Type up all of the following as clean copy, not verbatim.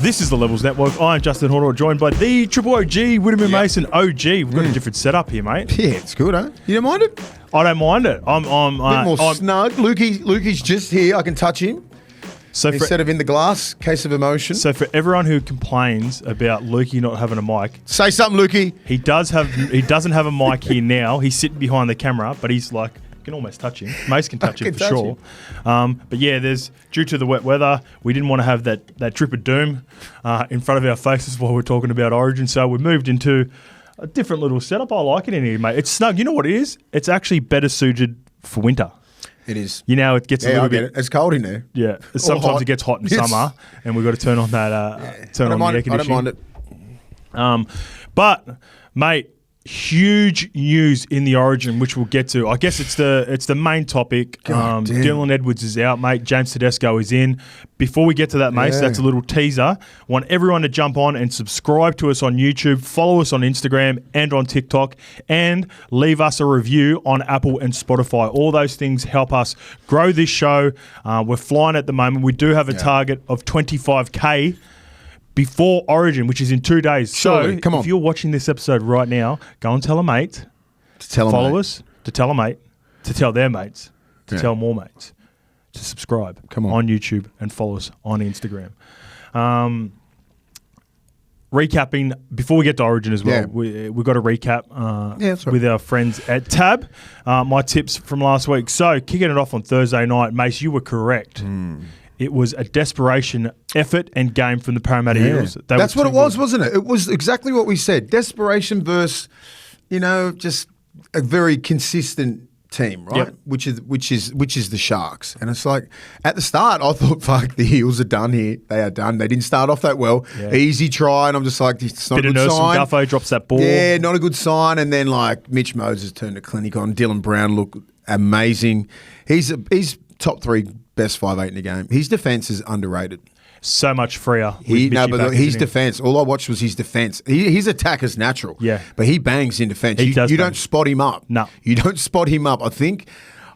This is the Levels Network. I'm Justin Horo, joined by the Triple OG, Willie Mason OG. We've got a different setup here, mate. Yeah, it's good, huh? You don't mind it? I don't mind it. I'm a bit more snug. Lukey's just here. I can touch him. So instead of in the glass, case of emotion. So for everyone who complains about Lukey not having a mic, say something, Lukey. He doesn't have a mic here now. He's sitting behind the camera, but he's like, you can almost touch him. Mace can touch him for sure. But yeah, due to the wet weather, we didn't want to have that drip of doom in front of our faces while we're talking about Origin. So we moved into a different little setup. I like it in here, mate. It's snug. You know what it is? It's actually better suited for winter. It is. You know, it gets a little bit. It's cold in there. Yeah. Sometimes it gets hot in summer, and we've got to turn on that. Turn on the air conditioning. I don't mind it. But mate, huge news in the Origin, which we'll get to. I guess it's the main topic. Dylan Edwards is out, mate. James TEDESCO is in. Before we get to that, Mace, that's a little teaser. Want everyone to jump on and subscribe to us on YouTube, follow us on Instagram and on TikTok, and leave us a review on Apple and Spotify. All those things help us grow this show. We're flying at the moment. We do have a target of 25K before Origin, which is in 2 days. Surely. So come on. If you're watching this episode right now, go and tell a mate. To tell follow us. To tell a mate. To tell their mates. To tell more mates. To subscribe on YouTube and follow us on Instagram. Recapping, before we get to Origin as well, we've got a recap with our friends at Tab. My tips from last week. So, kicking it off on Thursday night, Mace, you were correct. It was a desperation effort and game from the Parramatta Eels. That's what it was, wasn't it? It was exactly what we said. Desperation versus, just a very consistent team, right? Yep. Which is the Sharks. And it's like, at the start, I thought, fuck, the Eels are done here. They are done. They didn't start off that well. Yeah. Easy try, and I'm just like, it's not a good sign. Guffo drops that ball. Yeah, not a good sign. And then, like, Mitch Moses turned a clinic on. Dylan Brown looked amazing. He's top three best 5'8" in the game. His defence is underrated. So much freer. His defence. All I watched was his defence. His attack is natural. Yeah. But he bangs in defence. You don't spot him up. No. You don't spot him up. I'm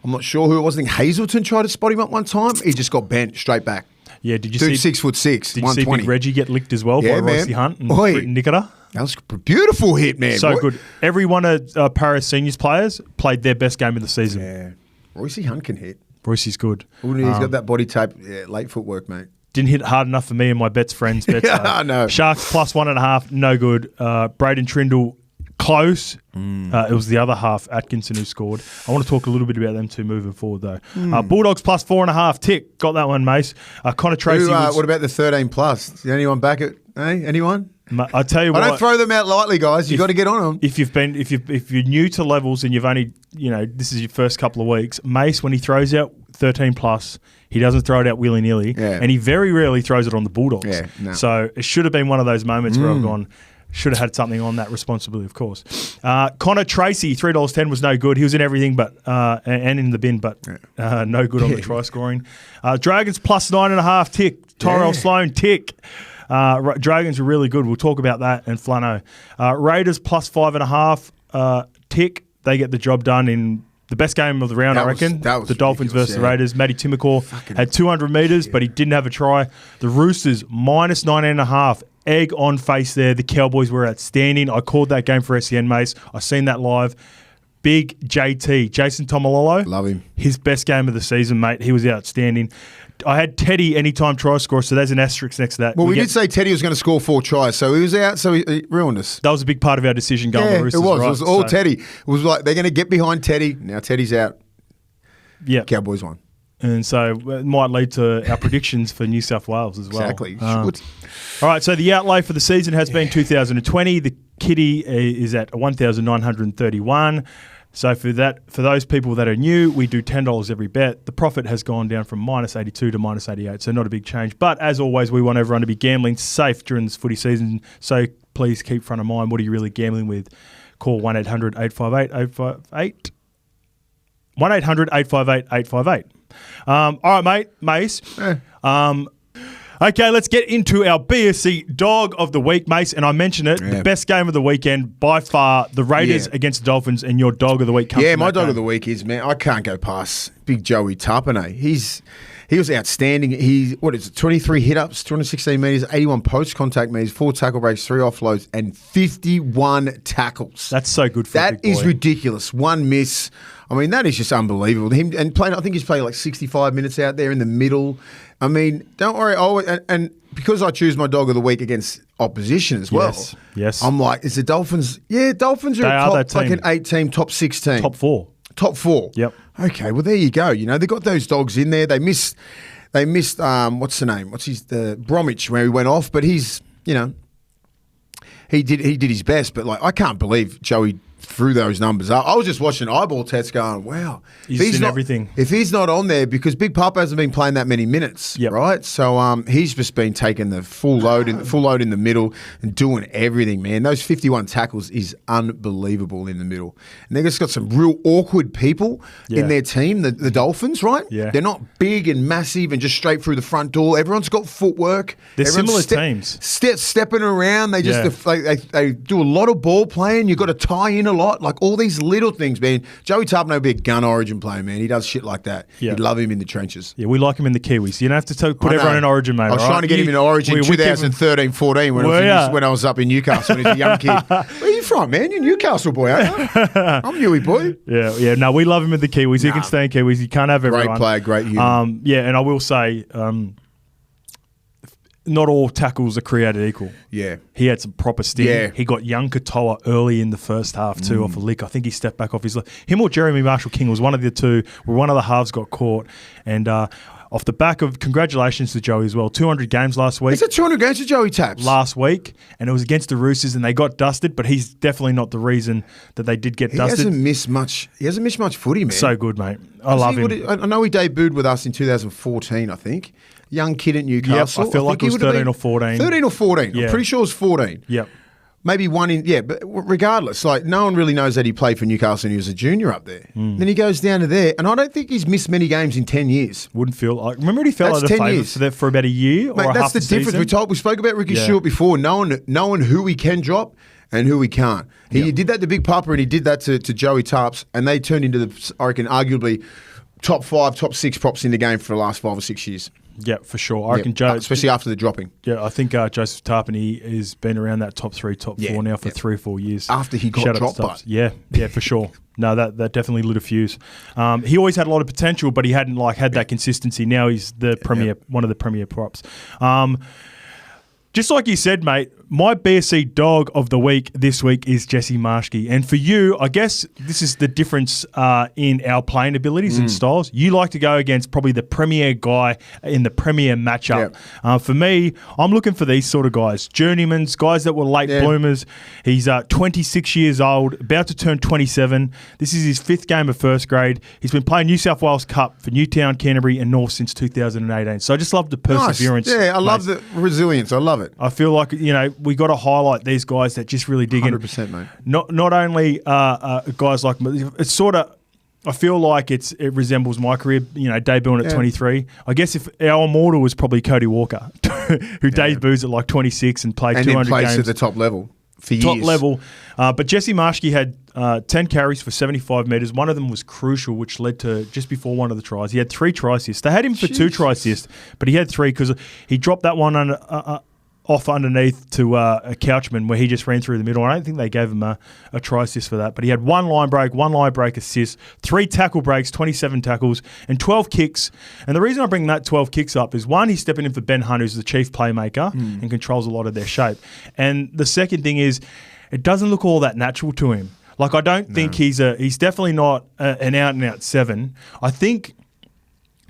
not sure who it was. I think Hazelton tried to spot him up one time. He just got bent straight back. Yeah, did you see 6'6", .6", Did you see Big Reggie get licked as well by Royce Hunt and Britton Nicola? That was a beautiful hit, man. So good. Every one of Paris Seniors players played their best game of the season. Yeah. Royce Hunt can hit. Royce's good. He's got that body tape. Yeah, late footwork, mate. Didn't hit hard enough for me and my bets friends. No. Sharks plus 1.5, no good. Braden Trindle, close. It was the other half, Atkinson, who scored. I want to talk a little bit about them two moving forward, though. Bulldogs plus 4.5, tick. Got that one, Mace. Connor Tracy. What about the 13 plus? Is anyone back at? Anyone? I tell you what. I don't throw them out lightly, guys. You got to get on them. If you're new to Levels and you've only, this is your first couple of weeks, Mace, when he throws out 13 plus, he doesn't throw it out willy-nilly, and he very rarely throws it on the Bulldogs. Yeah, no. So it should have been one of those moments where I've gone, should have had something on that responsibility, of course. Connor Tracy, $3.10 was no good. He was in everything but and in the bin, but no good on the try scoring. Dragons plus 9.5, tick. Tyrell Sloan, tick. Dragons were really good. We'll talk about that and Flano. Raiders plus 5.5, tick. They get the job done in the best game of the round, I reckon. That was the Dolphins versus the Raiders. Matty Timokor had 200 metres, but he didn't have a try. The Roosters minus 19.5. Egg on face there. The Cowboys were outstanding. I called that game for SEN, Mace. I seen that live. Big JT, Jason Tomalolo. Love him. His best game of the season, mate. He was outstanding. I had Teddy anytime try scorer, so there's an asterisk next to that. Well, we did say Teddy was going to score 4 tries, so he was out, so he ruined us. That was a big part of our decision going to the Roosters. It was. Right? It was all Teddy. It was like they're going to get behind Teddy. Now Teddy's out. Yeah. Cowboys won. And so it might lead to our predictions for New South Wales as well. Exactly. All right, so the outlay for the season has been 2020. The kitty is at 1,931. So for those people that are new, we do $10 every bet. The profit has gone down from minus 82 to minus 88, so not a big change. But as always, we want everyone to be gambling safe during this footy season. So please keep front of mind, what are you really gambling with? Call 1-800-858-858. 1-800-858-858. All right, mate, Mace. Okay, let's get into our BSC Dog of the Week, Mace. And I mentioned it, the best game of the weekend by far, the Raiders against the Dolphins, and your Dog of the Week comes from my that Dog game. of the Week is, man, I can't go past. big Joey Tapine. He was outstanding. 23 hit-ups, 216 metres, 81 post-contact metres, 4 tackle breaks, 3 offloads, and 51 tackles. That's so good for that. a big boy. Is ridiculous. 1 miss. I mean, that is just unbelievable. I think he's played like 65 minutes out there in the middle. I mean, don't worry. And because I choose my dog of the week against opposition as well. Yes. I'm like, is the Dolphins? Yeah, Dolphins are like an 8-team, top 6 team. Top 4. Top 4. Yep. Okay, well there you go. You know, they got those dogs in there. They missed what's the name? The Bromwich where he went off, but he's, you know, he did his best, but like I can't believe Joey threw those numbers up. I was just watching eyeball tests going, wow. He's in everything. If he's not on there, because Big Papa hasn't been playing that many minutes, right? So he's just been taking the full load in the middle and doing everything, man. Those 51 tackles is unbelievable in the middle. And they've just got some real awkward people in their team, the Dolphins, right? Yeah. They're not big and massive and just straight through the front door. Everyone's got footwork. They're similar teams. Stepping around. They just they do a lot of ball playing. You've got to tie in a lot. Like all these little things, man. Joey Tapine would be a gun Origin player, man. He does shit like that. Yeah. You'd love him in the trenches. Yeah, we like him in the Kiwis. You don't have to put everyone in Origin, mate. I was trying to get him in Origin 2013-14 when I was up in Newcastle when he was a young kid. Where are you from, man? You're a Newcastle boy, aren't you? I'm Newey boy. Yeah. No, we love him in the Kiwis. He can stay in Kiwis. You can't have everyone. Great player, great human. Yeah, and I will say, not all tackles are created equal. Yeah. He had some proper sting. Yeah. He got young Katoa early in the first half too off a lick. I think he stepped back off his left. Him or Jeremy Marshall-King was one of the two where one of the halves got caught. And off the back of, congratulations to Joey as well. 200 games last week. Is that 200 games to Joey Taps? Last week. And it was against the Roosters and they got dusted, but he's definitely not the reason that they did get dusted. He hasn't missed much footy, man. So good, mate. I love him. I know he debuted with us in 2014, I think. Young kid at Newcastle. Yep, I feel like it was 13 or 14. 13 or 14. Yeah. I'm pretty sure it was 14. Yep. Maybe one in, but regardless, like no one really knows that he played for Newcastle and he was a junior up there. Then he goes down to there, and I don't think he's missed many games in 10 years. Wouldn't feel like. Remember, he fell out of favour for about a year or that's half the difference. We spoke about Ricky Stewart before, knowing who he can drop and who he can't. He did that to Big Papa and he did that to Joey Tarps, and they turned into I reckon, arguably top 5, top 6 props in the game for the last 5 or 6 years. Yeah, for sure. I reckon Joe, especially after the dropping. Yeah, I think Joseph Tarpany has been around that top 3, top 4 now for 3 or 4 years. After he got dropped by. Yeah, for sure. No, that definitely lit a fuse. He always had a lot of potential, but he hadn't had that consistency. Now he's the premier, one of the premier props. Just like you said, mate, my BSC dog of the week this week is Jesse Marschke. And for you, I guess this is the difference in our playing abilities and styles. You like to go against probably the premier guy in the premier matchup. For me, I'm looking for these sort of guys. Journeymans, guys that were late bloomers. He's 26 years old, about to turn 27. This is his 5th game of first grade. He's been playing New South Wales Cup for Newtown, Canterbury and North since 2018. So I just love the perseverance. Nice. Yeah, I love the resilience. I love it. I feel like, we got to highlight these guys that just really dig 100%, in. mate. Not only guys like, it's sort of, I feel like it resembles my career, debuting at 23. I guess if our immortal was probably Cody Walker, who debuts at like 26 and played 200 plays games. at the top level for years. Top level. But Jesse Marschke had 10 carries for 75 metres. One of them was crucial, which led to just before one of the tries. He had 3 try assists. They had him for 2 try assists, but he had 3 because he dropped that one off underneath to a Couchman where he just ran through the middle. I don't think they gave him a try assist for that, but he had 1 line break assist, 3 tackle breaks, 27 tackles, and 12 kicks. And the reason I bring that 12 kicks up is, one, he's stepping in for Ben Hunt, who's the chief playmaker and controls a lot of their shape. And the second thing is, it doesn't look all that natural to him. Like, I don't think he's definitely not an out-and-out 7. I think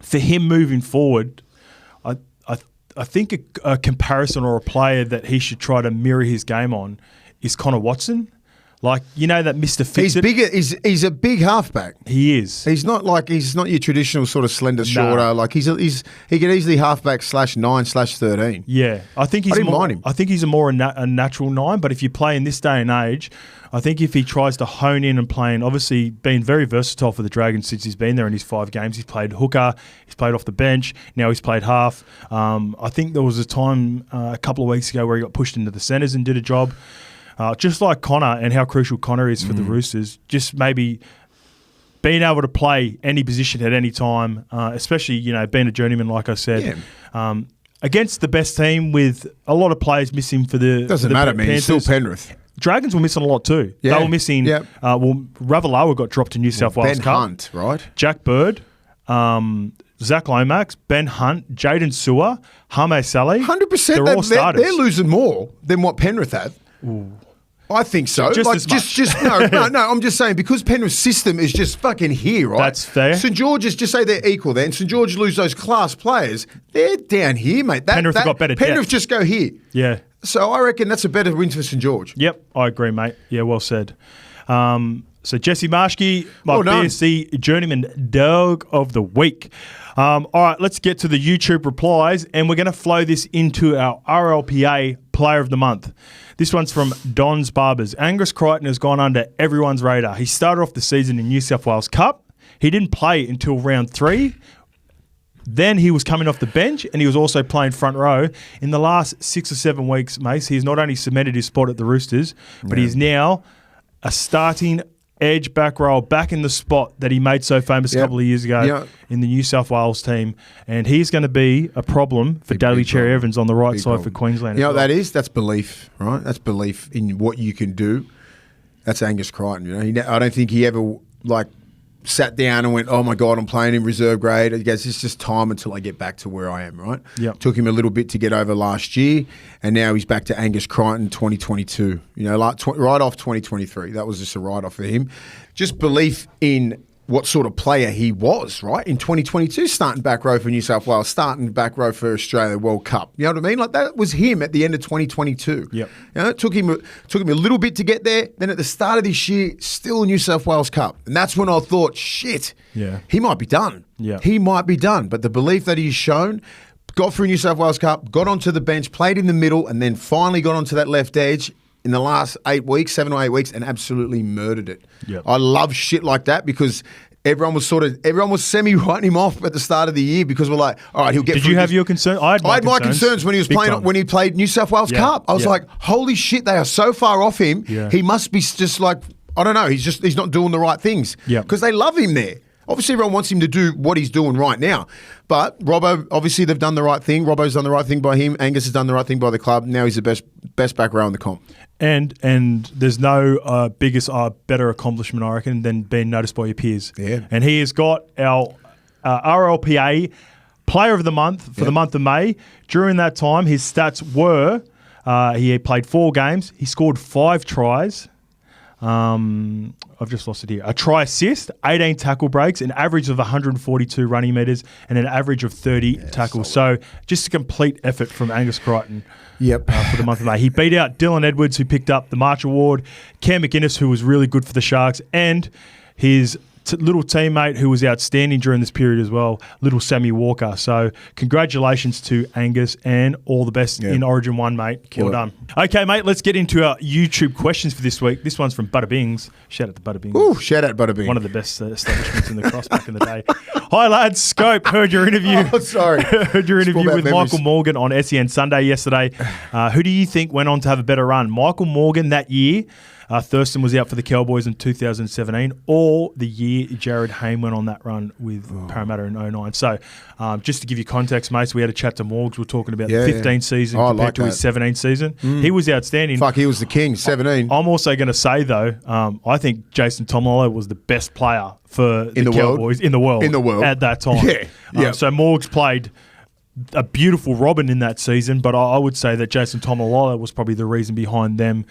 for him moving forward, I think a comparison or a player that he should try to mirror his game on is Connor Watson. Like, that Mr. Fix-It. He's bigger. He's a big halfback. He is. He's not your traditional sort of slender shorter. Like he could easily halfback /9/13. Yeah, I think he's. I didn't mind him. I think he's a natural 9. But if you play in this day and age, I think if he tries to hone in and playing, obviously been very versatile for the Dragons since he's been there in his 5 games. He's played hooker, he's played off the bench, now he's played half. I think there was a time a couple of weeks ago where he got pushed into the centres and did a job. Just like Connor and how crucial Connor is for the Roosters, just maybe being able to play any position at any time, especially, you know, being a journeyman, like I said, against the best team with a lot of players missing for the Doesn't matter, man. It's still Penrith. Dragons were missing a lot too. Yeah. They were missing. Well, Ravalawa got dropped to New South Wales Ben Cup. Hunt, right? Jack Bird, Zach Lomax, Ben Hunt, Jaden Sewer, Hame Saleh. 100%. They're all starters. They're losing more than what Penrith have. Ooh. I think so. Just like, as much. No. I'm just saying because Penrith's system is just fucking here, right? That's fair. St George's, just say they're equal there, and St George lose those class players. They're down here, mate. Penrith have got better Penrith depth. just go here. Yeah. So I reckon that's a better win for St George. Yep, I agree, mate. Yeah, well said. So Jesse Marshke, my BSC Journeyman Dog of the Week. All right, let's get to the YouTube replies, and we're going to flow this into our RLPA Player of the Month. This one's from Don's Barbers. Angus Crichton has gone under everyone's radar. He started off the season in New South Wales Cup. He didn't play until round 3. Then he was coming off the bench, and he was also playing front row. In the last 6 or 7 weeks, Mace, he's not only cemented his spot at the Roosters, but he's now a starting edge back row back in the spot that he made so famous a couple of years ago in the New South Wales team. And he's going to be a problem for Daly Cherry Evans on the right side for Queensland. You know what that is? That's belief, right? That's belief in what you can do. That's Angus Crichton. You know, I don't think he ever sat down and went, oh my God, I'm playing in reserve grade. He goes, it's just time until I get back to where I am, right? Yep. Took him a little bit to get over last year, and now he's back to Angus Crichton 2022. You know, right off 2023. That was just a write-off for him. Just belief in what sort of player he was, right? In 2022, starting back row for New South Wales, starting back row for Australia World Cup. You know what I mean? Like that was him at the end of 2022. Yep. You know, it took him a little bit to get there. Then at the start of this year, still New South Wales Cup. And that's when I thought, shit, he might be done. Yeah. He might be done. But the belief that he's shown, got through New South Wales Cup, got onto the bench, played in the middle, and then finally got onto that left edge in the last 7 or 8 weeks, and absolutely murdered it. Yep. I love shit like that because everyone was semi-writing him off at the start of the year because we're like, all right, he'll get. Did you have your concern? I had my concerns when he was playing when he played New South Wales Cup. I was like, holy shit, they are so far off him. Yeah. He must be just like, I don't know. He's not doing the right things. Yeah, because they love him there. Obviously, everyone wants him to do what he's doing right now. But Robbo, obviously, they've done the right thing. Robbo's done the right thing by him. Angus has done the right thing by the club. Now he's the best back row in the comp. And there's no better accomplishment, I reckon, than being noticed by your peers. Yeah. And he has got our RLPA Player of the Month for the month of May. During that time, his stats were he played 4 games. He scored 5 tries. I've just lost it here. A try assist, 18 tackle breaks, an average of 142 running metres, and an average of 30 tackles. Solid. So just a complete effort from Angus Crichton. Yep. For the month of May. He beat out Dylan Edwards, who picked up the March Award, Cam McInnes, who was really good for the Sharks, and his little teammate who was outstanding during this period as well, little Sammy Walker. So congratulations to Angus and all the best in Origin 1, mate. Well done. Okay, mate, let's get into our YouTube questions for this week. This one's from Butter Bings. Shout out to Butter Bings. Ooh, shout out Butter Bings. One of the best establishments in the cross back in the day. Hi, lads. Scope, heard your interview. Heard your interview with Michael Morgan on SEN Sunday yesterday. Who do you think went on to have a better run? Michael Morgan that year. Thurston was out for the Cowboys in 2017, or the year Jared Hayne went on that run with Parramatta in 2009. So just to give you context, mates, we had a chat to Morgs. We're talking about the 15 season compared to his 17 season. He was outstanding. Fuck, he was the king, 17. I'm also going to say, though, I think Jason Tomolo was the best player for the Cowboys in the world at that time. So Morgs played a beautiful Robin in that season, but I would say that Jason Tomolola was probably the reason behind them.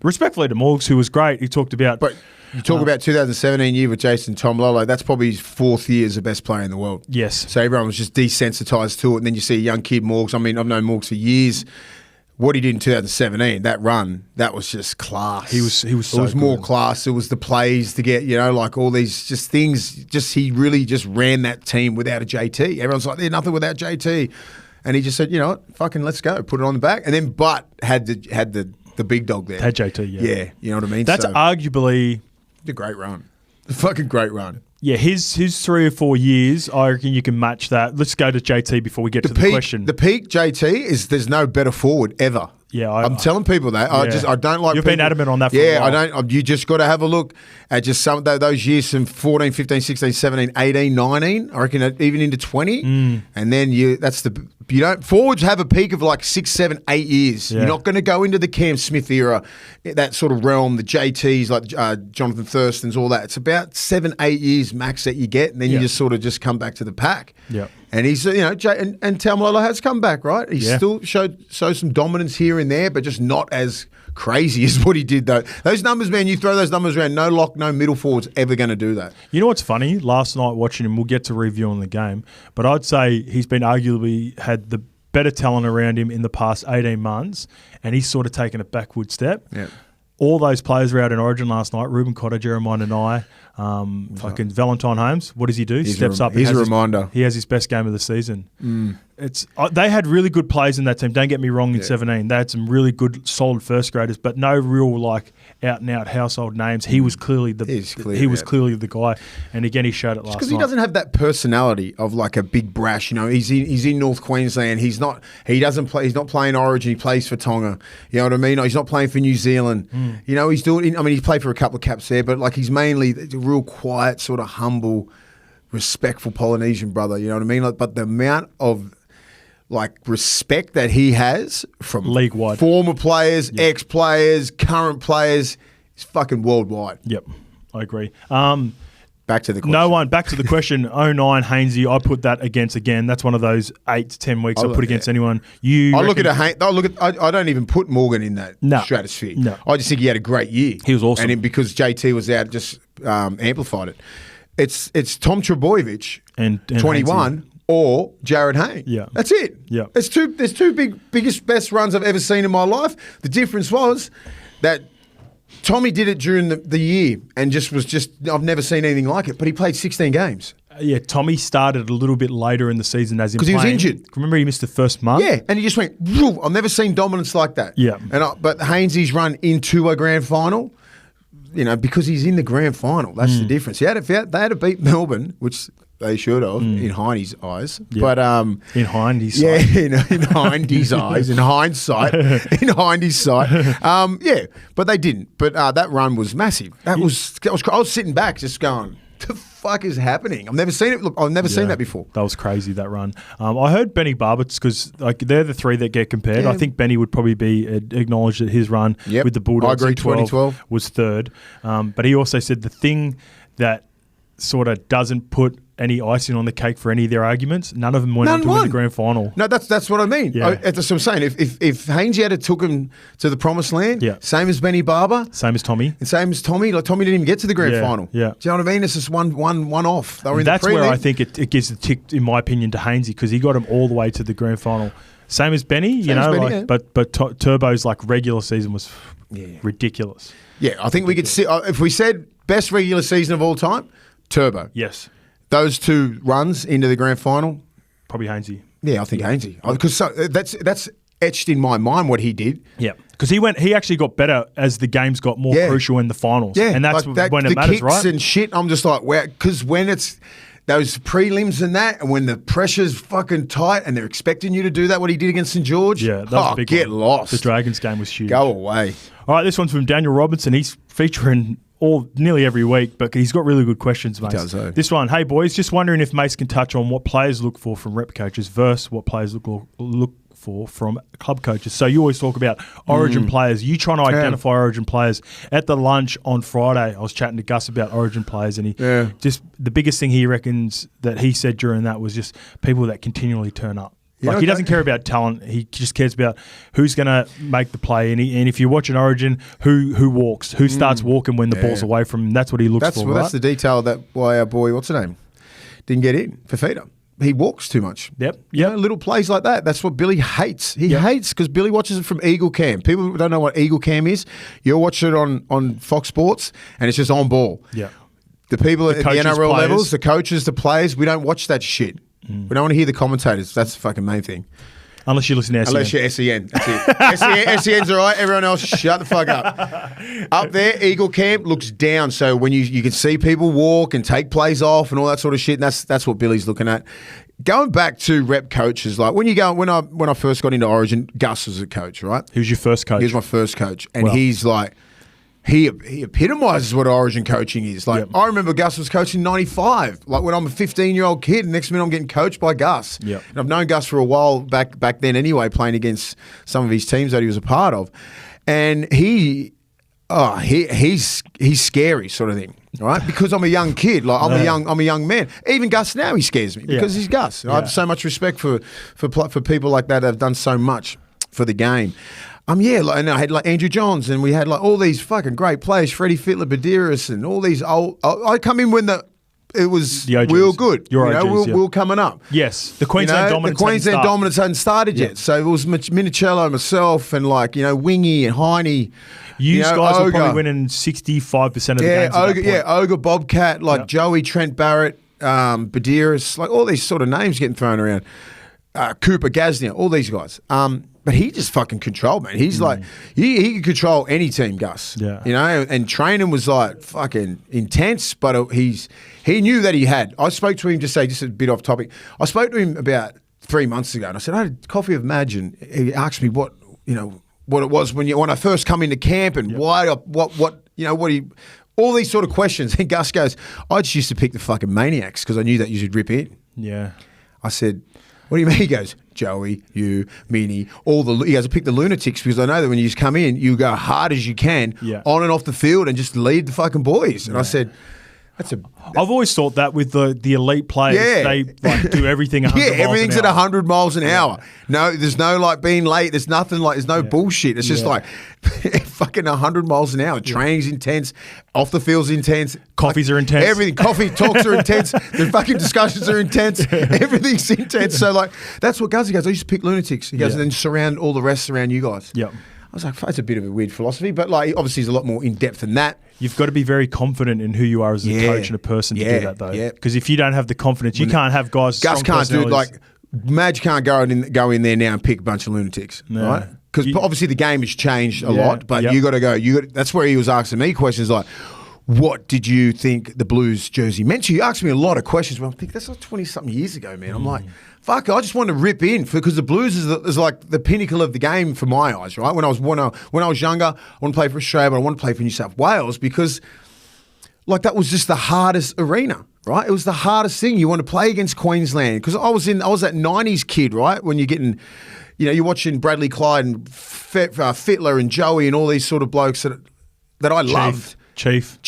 Respectfully to Morgs, who was great. He talked about... But you talk about 2017 year with Jason Tomolola, that's probably his 4th year as the best player in the world. Yes. So everyone was just desensitised to it, and then you see a young kid, Morgs. I mean, I've known Morgs for years. What he did in 2017, that run, that was just class. He was so good. It was more class. It was the plays to get, like all these just things. Just he really just ran that team without a JT. Everyone's like, there's nothing without JT. And he just said, you know what, fucking let's go. Put it on the back. And then Butt had the big dog there. Had JT, Yeah, you know what I mean? That's arguably... a great run. A fucking great run. Yeah, his 3 or 4 years, I reckon you can match that. Let's go to JT before we get to the question. The peak JT is there's no better forward ever Yeah, I'm telling people that. I don't like. You've been adamant on that for a while. I don't. You just got to have a look at just some of those years from 14, 15, 16, 17, 18, 19. I reckon even into 20, and then you don't forwards have a peak of like 6, 7, 8 years. Yeah. You're not going to go into the Cam Smith era, that sort of realm, the JTs like Jonathan Thurston's, all that. It's about 7, 8 years max that you get, and then you just sort of just come back to the pack. Yeah. And he's, and Taumalolo has come back, right? He still showed some dominance here and there, but just not as crazy as what he did, though. Those numbers, man, you throw those numbers around, no lock, no middle forward's ever going to do that. You know what's funny? Last night watching him, we'll get to reviewing the game, but I'd say he's been arguably had the better talent around him in the past 18 months, and he's sort of taken a backward step. Yeah. All those players were out in Origin last night. Ruben Cotter, Jeremiah Nanai, fucking Valentine Holmes. What does he do? He steps up. He's a reminder. He has his best game of the season. They had really good players in that team. Don't get me wrong. In 17, they had some really good, solid first graders, but no real like out and out household names. He was clearly clearly the guy. And again, he showed it last night. Because he doesn't have that personality of like a big brash. You know, he's in North Queensland. He doesn't play. He's not playing Origin. He plays for Tonga. You know what I mean? He's not playing for New Zealand. You know, he's doing. I mean, he's played for a couple of caps there, but like he's mainly a real quiet, sort of humble, respectful Polynesian brother. You know what I mean? Like, but the amount of like respect that he has from league-wide former players, ex-players, current players is fucking worldwide. Yep, I agree. Back to the question. Back to the question. 09 Hainesy, I put that against again. That's one of those 8 to 10 weeks I put against anyone. I don't even put Morgan in that stratosphere. No. I just think he had a great year. He was awesome. And because JT was out, just amplified it. It's Tom Trebojevic and 21 Hainesy. Or Jared Hayne. Yeah. That's it. Yeah. There's two biggest, best runs I've ever seen in my life. The difference was that Tommy did it during the year and I've never seen anything like it, but he played 16 games. Tommy started a little bit later in the season as because he was injured. Remember, he missed the first month. Yeah, and he just went. I've never seen dominance like that. Yeah, but Hainesy's run into a grand final, you know, because he's in the grand final. That's the difference. They had to beat Melbourne, which they should have in Heine's eyes. Yeah. But in Heine's in Heine's eyes, in hindsight, in Heine's sight. But they didn't. But that run was massive. That was I was sitting back just going, the fuck is happening? I've never seen it. Look, I've never seen that before. That was crazy, that run. I heard Benny Barbett's, because like they're the three that get compared. I think Benny would probably be acknowledged that his run with the Bulldogs I agree, 2012 was third. But he also said the thing that sort of doesn't put any icing on the cake for any of their arguments, none of them went on to win the grand final. No, that's what I mean. That's what I'm saying. If Hainesy had took him to the promised land, same as Benny Barber, same as Tommy, and same as Tommy. Like Tommy didn't even get to the grand final. Yeah, do you know what I mean? It's just one off. They were in that's the where I think it gives the tick, in my opinion, to Hainesy, because he got him all the way to the grand final. Same as Benny, but Turbo's like regular season was ridiculous. Yeah, I think we could see if we said best regular season of all time, Turbo. Yes. Those two runs into the grand final, probably Hainesy. Yeah, I think Hainesy, because that's etched in my mind what he did. Yeah, because he actually got better as the games got more crucial in the finals. Yeah, and that's like when it matters, right? The kicks and shit. I'm just like, wow, because when it's those prelims and that, and when the pressure's fucking tight, and they're expecting you to do that, what he did against St George. Yeah, that was a big get one. Lost. The Dragons game was huge. Go away. All right, this one's from Daniel Robinson. He's featuring nearly every week, but he's got really good questions, mate. He does, though. This one, hey boys, just wondering if Mace can touch on what players look for from rep coaches versus what players look for from club coaches. So you always talk about Origin players. You trying to identify Origin players. At the lunch on Friday, I was chatting to Gus about Origin players, and he just the biggest thing he reckons that he said during that was just people that continually turn up. Like, he doesn't care about talent. He just cares about who's going to make the play. And if you watch an Origin, who walks, who starts walking when the ball's away from him. That's what he looks for, right? That's the detail that why our boy, what's his name, didn't get in, Fafita. He walks too much. Yep. You know, little plays like that. That's what Billy hates. He hates because Billy watches it from Eagle Cam. People don't know what Eagle Cam is. You'll watch it on Fox Sports, and it's just on ball. Yeah. The people at the NRL players. levels, the coaches, the players, we don't watch that shit. We don't want to hear the commentators. That's the fucking main thing. Unless you listen to SEN. Unless you're SEN. That's it. SEN's all right. Everyone else, shut the fuck up. Up there, Eagle Camp looks down. So when you can see people walk and take plays off and all that sort of shit, and that's what Billy's looking at. Going back to rep coaches, like when I first got into Origin, Gus was a coach, right? Who's your first coach? He was my first coach. And he's like, he epitomises what Origin coaching is. Like, I remember Gus was coaching in 95. Like, when I'm a 15-year-old kid, next minute I'm getting coached by Gus. Yep. And I've known Gus for a while back then anyway, playing against some of his teams that he was a part of. And he's scary sort of thing, right? Because I'm a young kid. Like, I'm a young man. Even Gus now, he scares me because he's Gus. I have so much respect for people like that have done so much for the game. And I had like Andrew Johns, and we had like all these fucking great players, Freddie Fittler, Badiris, and all these old. I come in when it was the OGs. We were good. Your OGs, we were coming up. Yes, the Queensland dominance. The Queensland dominance hadn't started yet, so it was Minicello, myself, and like Wingy and Heine. You guys were probably winning 65% of the games. Ogre, Bobcat, like Joey, Trent Barrett, Badiris, like all these sort of names getting thrown around. Cooper, Gaznia, all these guys. But he just fucking controlled, man. He's like, he could control any team, Gus. Yeah. And training was like fucking intense, but he knew that he had. I spoke to him, just a bit off topic. I spoke to him about 3 months ago, and I said, I had coffee with Madge, and he asked me what it was when I first come into camp and why, all these sort of questions. And Gus goes, I just used to pick the fucking maniacs because I knew that you should rip in. Yeah. I said, what do you mean? He goes, Joey, you, Minnie, he goes, I pick the lunatics because I know that when you just come in, you go hard as you can on and off the field and just lead the fucking boys. And I said, I've always thought that with the elite players, they like do everything 100 miles an hour. Everything's at 100 miles an hour. No, there's no like being late. There's nothing like, there's no bullshit. It's just like fucking 100 miles an hour. Training's intense. Off the field's intense. Coffees are intense. Everything. Coffee talks are intense. The fucking discussions are intense. Everything's intense. So like, that's what Guzzy goes, I used to pick lunatics. He goes, and then surround all the rest around you guys. Yep. I was like, it's a bit of a weird philosophy, but like, obviously he's a lot more in depth than that. You've got to be very confident in who you are as a coach and a person to do that, though. Yeah. Because if you don't have the confidence, you can't have guys. Gus can't do it. Like, Madge can't go in there now and pick a bunch of lunatics, right? Because obviously the game has changed a lot, but you got to go. That's where he was asking me questions like, what did you think the Blues jersey meant to you? He asked me a lot of questions, but I think that's like 20-something years ago, man. I'm like, fuck, I just wanted to rip in because the Blues is like the pinnacle of the game for my eyes, right? When I was younger, I want to play for Australia, but I want to play for New South Wales because like that was just the hardest arena, right? It was the hardest thing. You want to play against Queensland because I was that 90s kid, right? When you're getting, you're watching Bradley Clyde and Fittler and Joey and all these sort of blokes that I loved. Chief.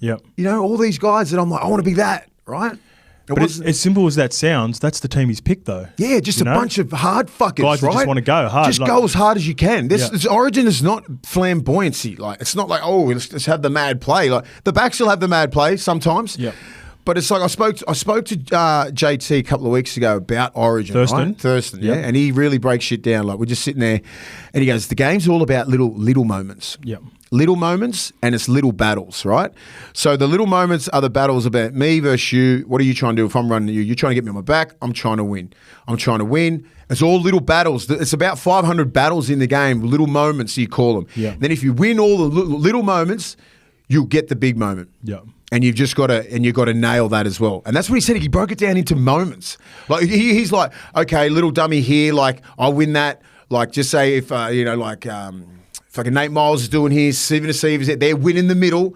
Yep. All these guys that I'm like, I want to be that, right? But as simple as that sounds, that's the team he's picked, though. Yeah, just a bunch of hard fuckers, guys that just want to go hard. Just go as hard as you can. This Origin is not flamboyancy. Like, it's not like, let's have the mad play. Like, the backs will have the mad play sometimes. Yeah. But it's like I spoke to JT a couple of weeks ago about Origin. Thurston, yeah. And he really breaks shit down. Like, we're just sitting there, and he goes, the game's all about little moments. Yeah. Little moments, and it's little battles, right? So the little moments are the battles about me versus you. What are you trying to do? If I'm running you, you're trying to get me on my back. I'm trying to win. It's all little battles. It's about 500 battles in the game, little moments, you call them. Yeah. Then if you win all the little moments, you'll get the big moment. Yeah. And you've just got to nail that as well. And that's what he said. He broke it down into moments. Like he's like, okay, little dummy here. Like I'll win that. Like just say if fucking Nate Miles is doing his, Steven Seavers, they're winning the middle.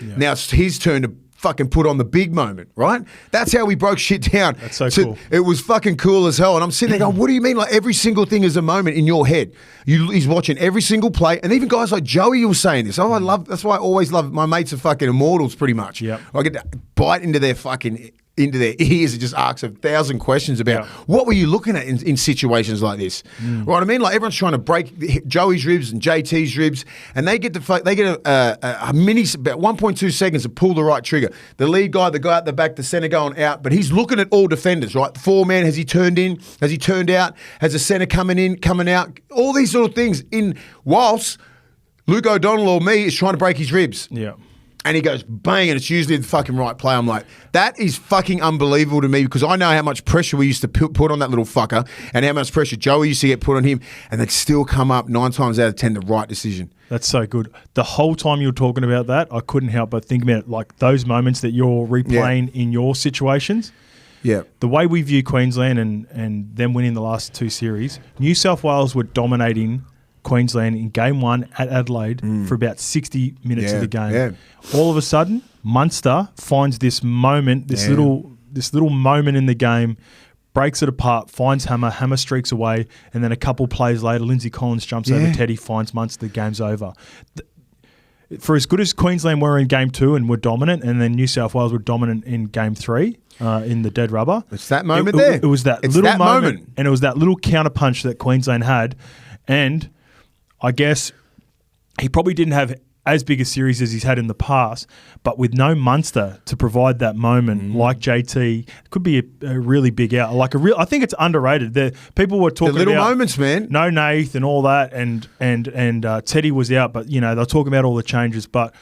Yeah. Now it's his turn to fucking put on the big moment, right? That's how we broke shit down. That's so cool. It was fucking cool as hell. And I'm sitting there going, what do you mean? Like every single thing is a moment in your head. He's watching every single play. And even guys like Joey was saying this. That's why I always love, my mates are fucking immortals pretty much. Yep. I get to bite into their ears and just ask 1,000 questions about what were you looking at in situations like this, right? I mean, like everyone's trying to break Joey's ribs and JT's ribs, and they get a mini about 1.2 seconds to pull the right trigger. The lead guy, the guy at the back, the center going out, but he's looking at all defenders, right? The 4-man, has he turned in? Has he turned out? Has the center coming in, coming out? All these sort of things. Whilst Luke O'Donnell or me is trying to break his ribs. Yeah. and he goes bang, and it's usually the fucking right play. I'm like, that is fucking unbelievable to me because I know how much pressure we used to put on that little fucker and how much pressure Joey used to get put on him, and they'd still come up 9 times out of 10 the right decision. That's so good. The whole time you were talking about that, I couldn't help but think about it, like those moments that you're replaying in your situations. Yeah. The way we view Queensland and them winning the last 2 series, New South Wales were dominating Queensland in game 1 at Adelaide for about 60 minutes of the game. Yeah. All of a sudden, Munster finds this moment, this little moment in the game, breaks it apart, finds Hammer streaks away, and then a couple plays later, Lindsay Collins jumps over Teddy, finds Munster, the game's over. For as good as Queensland were in game 2 and were dominant, and then New South Wales were dominant in game 3 in the dead rubber. It's that moment there. It was that little moment, and it was that little counterpunch that Queensland had, and I guess he probably didn't have as big a series as he's had in the past, but with no Munster to provide that moment, like JT, it could be a really big out. I think it's underrated. People were talking the little about moments, man. No Nath and all that, and Teddy was out, but they're talking about all the changes, but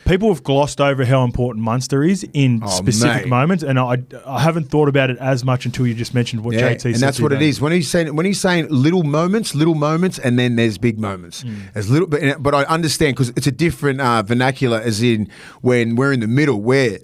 people have glossed over how important Munster is in specific moments, and I haven't thought about it as much until you just mentioned what JT said. And that's what it is. When he's saying little moments, and then there's big moments. There's little, but I understand because it's a different vernacular. As in when we're in the middle, we're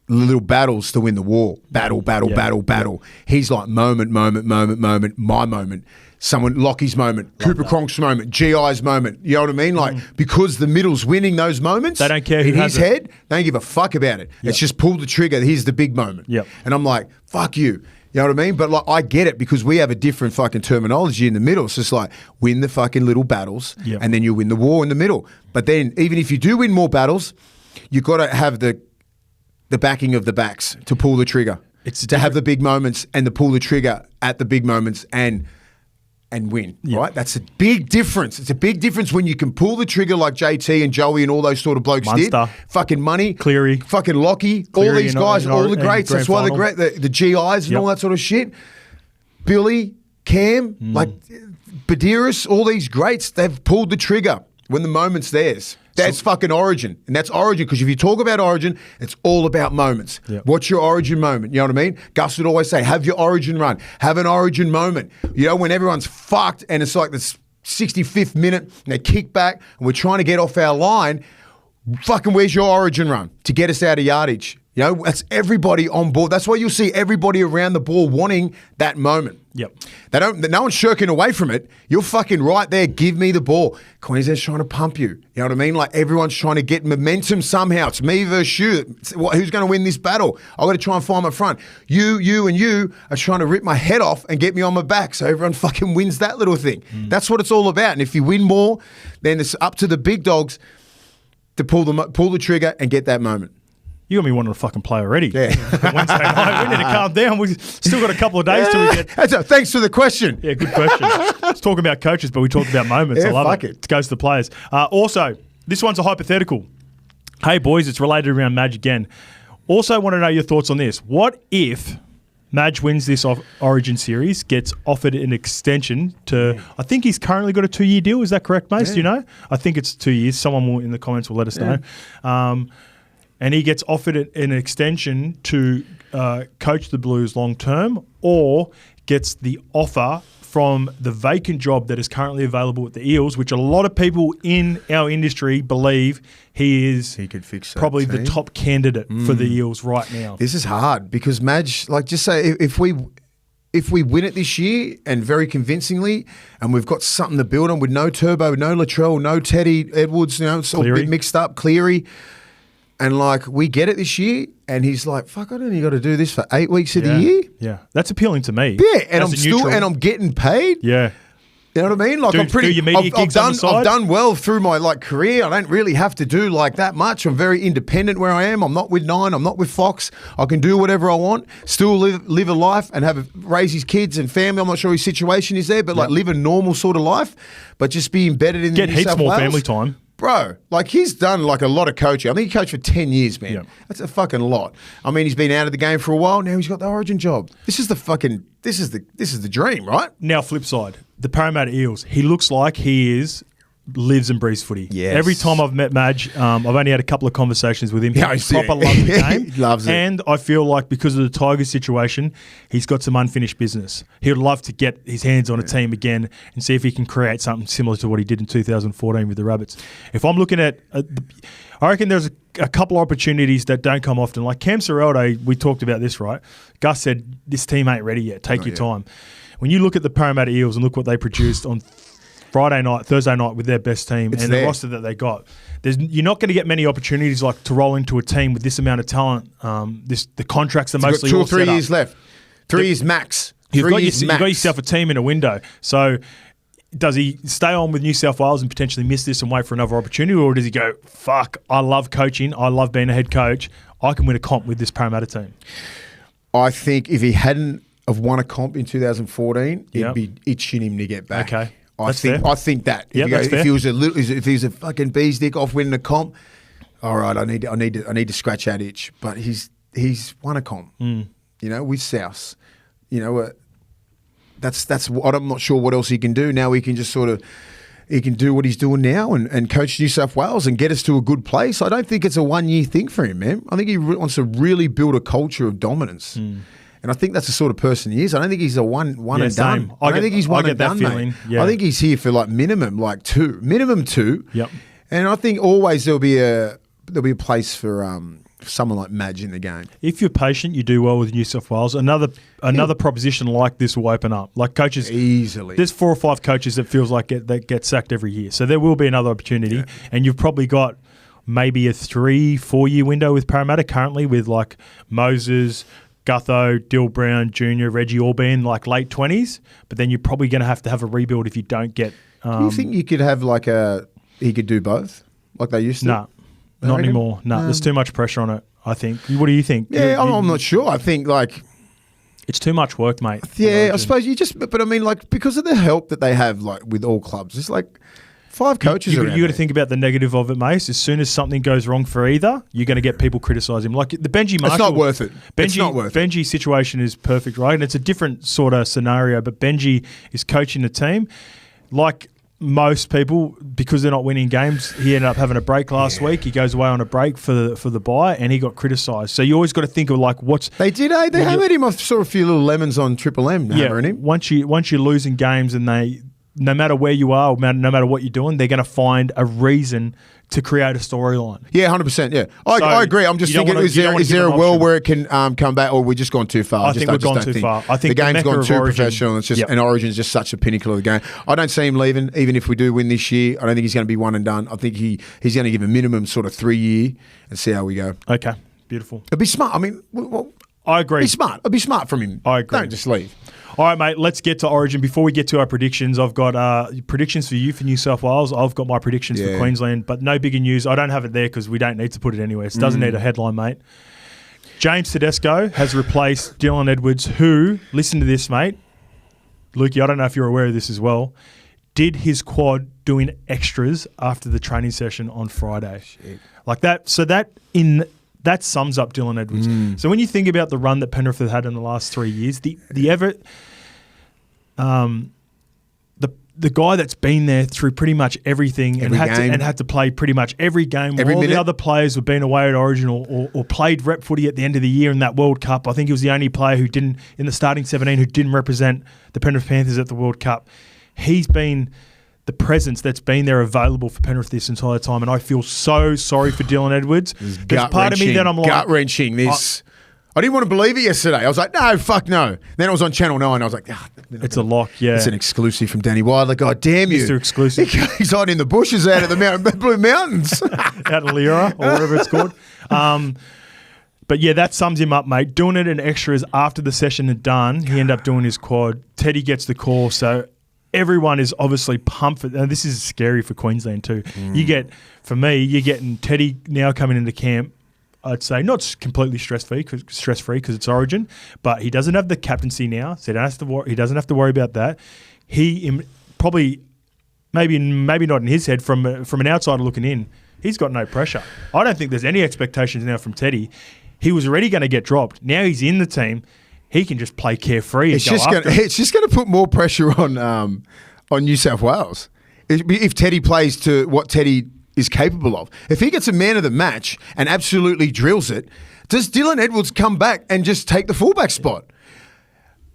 little battles to win the war. Battle. He's like moment, my moment. Someone Lockie's moment, Cooper Cronk's moment, GI's moment. You know what I mean? Like because the middle's winning those moments, they don't care who in has his head. They don't give a fuck about it. It's just pull the trigger. Here's the big moment. And I'm like, fuck you. You know what I mean? But like, I get it because we have a different fucking terminology in the middle. It's just like win the fucking little battles, and then you win the war in the middle. But then even if you do win more battles, you've got to have the backing of the backs to pull the trigger. It's to have the big moments and to pull the trigger at the big moments and win, right? That's a big difference. It's a big difference when you can pull the trigger like JT and Joey and all those sort of blokes did. Fucking Money, Cleary, fucking Lockie, all these guys, all the greats. That's why they're great. The GIs and all that sort of shit. Billy, Cam, like Badiris, all these greats, they've pulled the trigger when the moment's theirs. That's fucking Origin. And that's Origin because if you talk about Origin, it's all about moments. What's your Origin moment? You know what I mean? Gus would always say, have your Origin run. Have an Origin moment. You know, when everyone's fucked and it's like this 65th minute and they kick back and we're trying to get off our line, fucking where's your Origin run to get us out of yardage? You know, that's everybody on board. That's why you'll see everybody around the ball wanting that moment. No one's shirking away from it. You're fucking right there. Give me the ball. Queensland's trying to pump you. You know what I mean? Like everyone's trying to get momentum somehow. It's me versus you. Who's going to win this battle? I've got to try and find my front. You and you are trying to rip my head off and get me on my back so everyone fucking wins that little thing. That's what it's all about. And if you win more, then it's up to the big dogs to pull the trigger and get that moment. You got me wanting to fucking play already. Wednesday night. We need to calm down. We've still got a couple of days till we get... Thanks for the question. Yeah, good question. Let's talk about coaches, but we talked about moments. I love it. It goes to the players. Also, this one's a hypothetical. Hey, boys, it's related around Madge again. Also want to know your thoughts on this. What if Madge wins this Origin series, gets offered an extension to... I think he's currently got a 2-year deal. Is that correct, Mace? Do you know? I think it's 2 years. Someone will, in the comments will let us know. And he gets offered an extension to coach the Blues long term, or gets the offer from the vacant job that is currently available at the Eels, which a lot of people in our industry believe he could fix probably the top candidate for the Eels right now. This is hard because Madge, like, just say if we win it this year and very convincingly, and we've got something to build on with no Turbo, no Latrell, no Teddy Edwards, it's all a bit mixed up, Cleary. And like we get it this year, and he's like, "Fuck, I don't even got to do this for 8 weeks of the year." Yeah, that's appealing to me. Yeah, and I'm getting paid. Yeah, you know what I mean? Like I've done well through my career. I don't really have to do that much. I'm very independent where I am. I'm not with Nine. I'm not with Fox. I can do whatever I want. Still live a life and raise his kids and family. I'm not sure his situation is there, but live a normal sort of life. But just be embedded in get heaps more family time. Bro, he's done a lot of coaching. I think he coached for 10 years, man. Yep. That's a fucking lot. I mean, he's been out of the game for a while. Now he's got the Origin job. This is the dream, right? Now, flip side, the Parramatta Eels. He looks like he is lives and breathes footy. Yes. Every time I've met Madge, I've only had a couple of conversations with him. Yeah, He proper loves the game. He loves it. And I feel like because of the Tigers situation, he's got some unfinished business. He would love to get his hands on a team again and see if he can create something similar to what he did in 2014 with the Rabbits. If I'm looking at, I reckon there's a couple of opportunities that don't come often. Like Cam Serraldo, we talked about this, right? Gus said, this team ain't ready yet. Take your time. When you look at the Parramatta Eels and look what they produced on Friday night, Thursday night with their best team and the roster that they got, you're not going to get many opportunities like to roll into a team with this amount of talent. The contracts are mostly got 2 or all 3 set up. years left. 3 years max. You've got yourself a team in a window. So does he stay on with New South Wales and potentially miss this and wait for another opportunity, or does he go, fuck, I love coaching, I love being a head coach, I can win a comp with this Parramatta team? I think if he hadn't have won a comp in 2014, it'd be itching him to get back. Okay. I think that if he was a fucking bee's dick off winning a comp, all right, I need to scratch that itch. But he's won a comp, with South. That's what I'm not sure what else he can do now. He can just he can do what he's doing now and coach New South Wales and get us to a good place. I don't think it's a 1-year thing for him, man. I think he wants to really build a culture of dominance. And I think that's the sort of person he is. I don't think he's a one and done. I don't think he's one and done, mate. Yeah. I think he's here for minimum 2. Minimum 2. Yep. And I think always there'll be a place for someone like Madge in the game. If you're patient, you do well with New South Wales. Another proposition like this will open up. Like coaches easily. There's 4 or 5 coaches that feels like that get sacked every year. So there will be another opportunity, and you've probably got maybe a 3-4 year window with Parramatta currently with like Moses, Gutho, Dill Brown Jr., Reggie all being like late 20s, but then you're probably going to have a rebuild if you don't get... do you think you could have he could do both like they used to? No, not anymore. No, there's too much pressure on it, I think. What do you think? Yeah, I'm not sure. I think it's too much work, mate. Yeah, I suppose but I mean because of the help that they have with all clubs, it's 5 coaches around. You got to think about the negative of it, Mace. As soon as something goes wrong for either, you're going to get people criticise him. Like the Benji Marshall. It's not worth it. It's not worth it. Benji's situation is perfect, right? And it's a different sort of scenario, but Benji is coaching the team. Like most people, because they're not winning games, he ended up having a break last week. He goes away on a break for the bye, and he got criticised. So you always got to think of what's... They did, eh? They hammered him. I saw a few little lemons on Triple M hammering him. Once you're losing games and no matter where you are, no matter what you're doing, they're going to find a reason to create a storyline. Yeah, 100%. Yeah, I agree. I'm just thinking, is there a world where it can come back, or we've just gone too far? I think we've gone too far. I think the game's gone too Origin, professional. It's just and Origin's just such a pinnacle of the game. I don't see him leaving, even if we do win this year. I don't think he's going to be one and done. I think he's going to give a minimum 3 year and see how we go. Okay, beautiful. It'd be smart. I mean, I agree. It'd be smart from him. I agree. Don't just leave. All right, mate, let's get to Origin. Before we get to our predictions, I've got predictions for you for New South Wales. I've got my predictions for Queensland, but no bigger news. I don't have it there because we don't need to put it anywhere. It doesn't need a headline, mate. James TEDESCO has replaced Dylan Edwards, who, listen to this, mate. Lukey, I don't know if you're aware of this as well, did his quad doing extras after the training session on Friday. Shit. Like that. So that sums up Dylan Edwards. So when you think about the run that Penrith have had in the last 3 years, the guy that's been there through pretty much everything and had to play pretty much every game. All the other players have been away at Origin or played rep footy at the end of the year in that World Cup. I think he was the only player who didn't, in the starting 17, who didn't represent the Penrith Panthers at the World Cup. He's been the presence that's been there available for Penrith this entire time, and I feel so sorry for Dylan Edwards. There's part of me that I'm like... Gut-wrenching, this... I didn't want to believe it yesterday. I was like, no, fuck no. Then it was on Channel 9. I was like, it's a lock, yeah. It's an exclusive from Danny Wilder. God damn you. Mr. Exclusive. He's hiding in the bushes out of the Blue Mountains. Out in Lyra, or whatever it's called. But yeah, that sums him up, mate. Doing it in extras after the session had done, he ended up doing his quad. Teddy gets the call, so... Everyone is obviously pumped. And this is scary for Queensland too. You're getting Teddy now coming into camp. I'd say not completely stress-free because it's Origin, but he doesn't have the captaincy now, so he doesn't have to worry about that. He probably, maybe not in his head, from an outsider looking in, he's got no pressure. I don't think there's any expectations now from Teddy. He was already going to get dropped. Now he's in the team. He can just play carefree. It's just going to put more pressure on New South Wales. if Teddy plays to what Teddy is capable of. If he gets a man of the match and absolutely drills it, does Dylan Edwards come back and just take the fullback spot?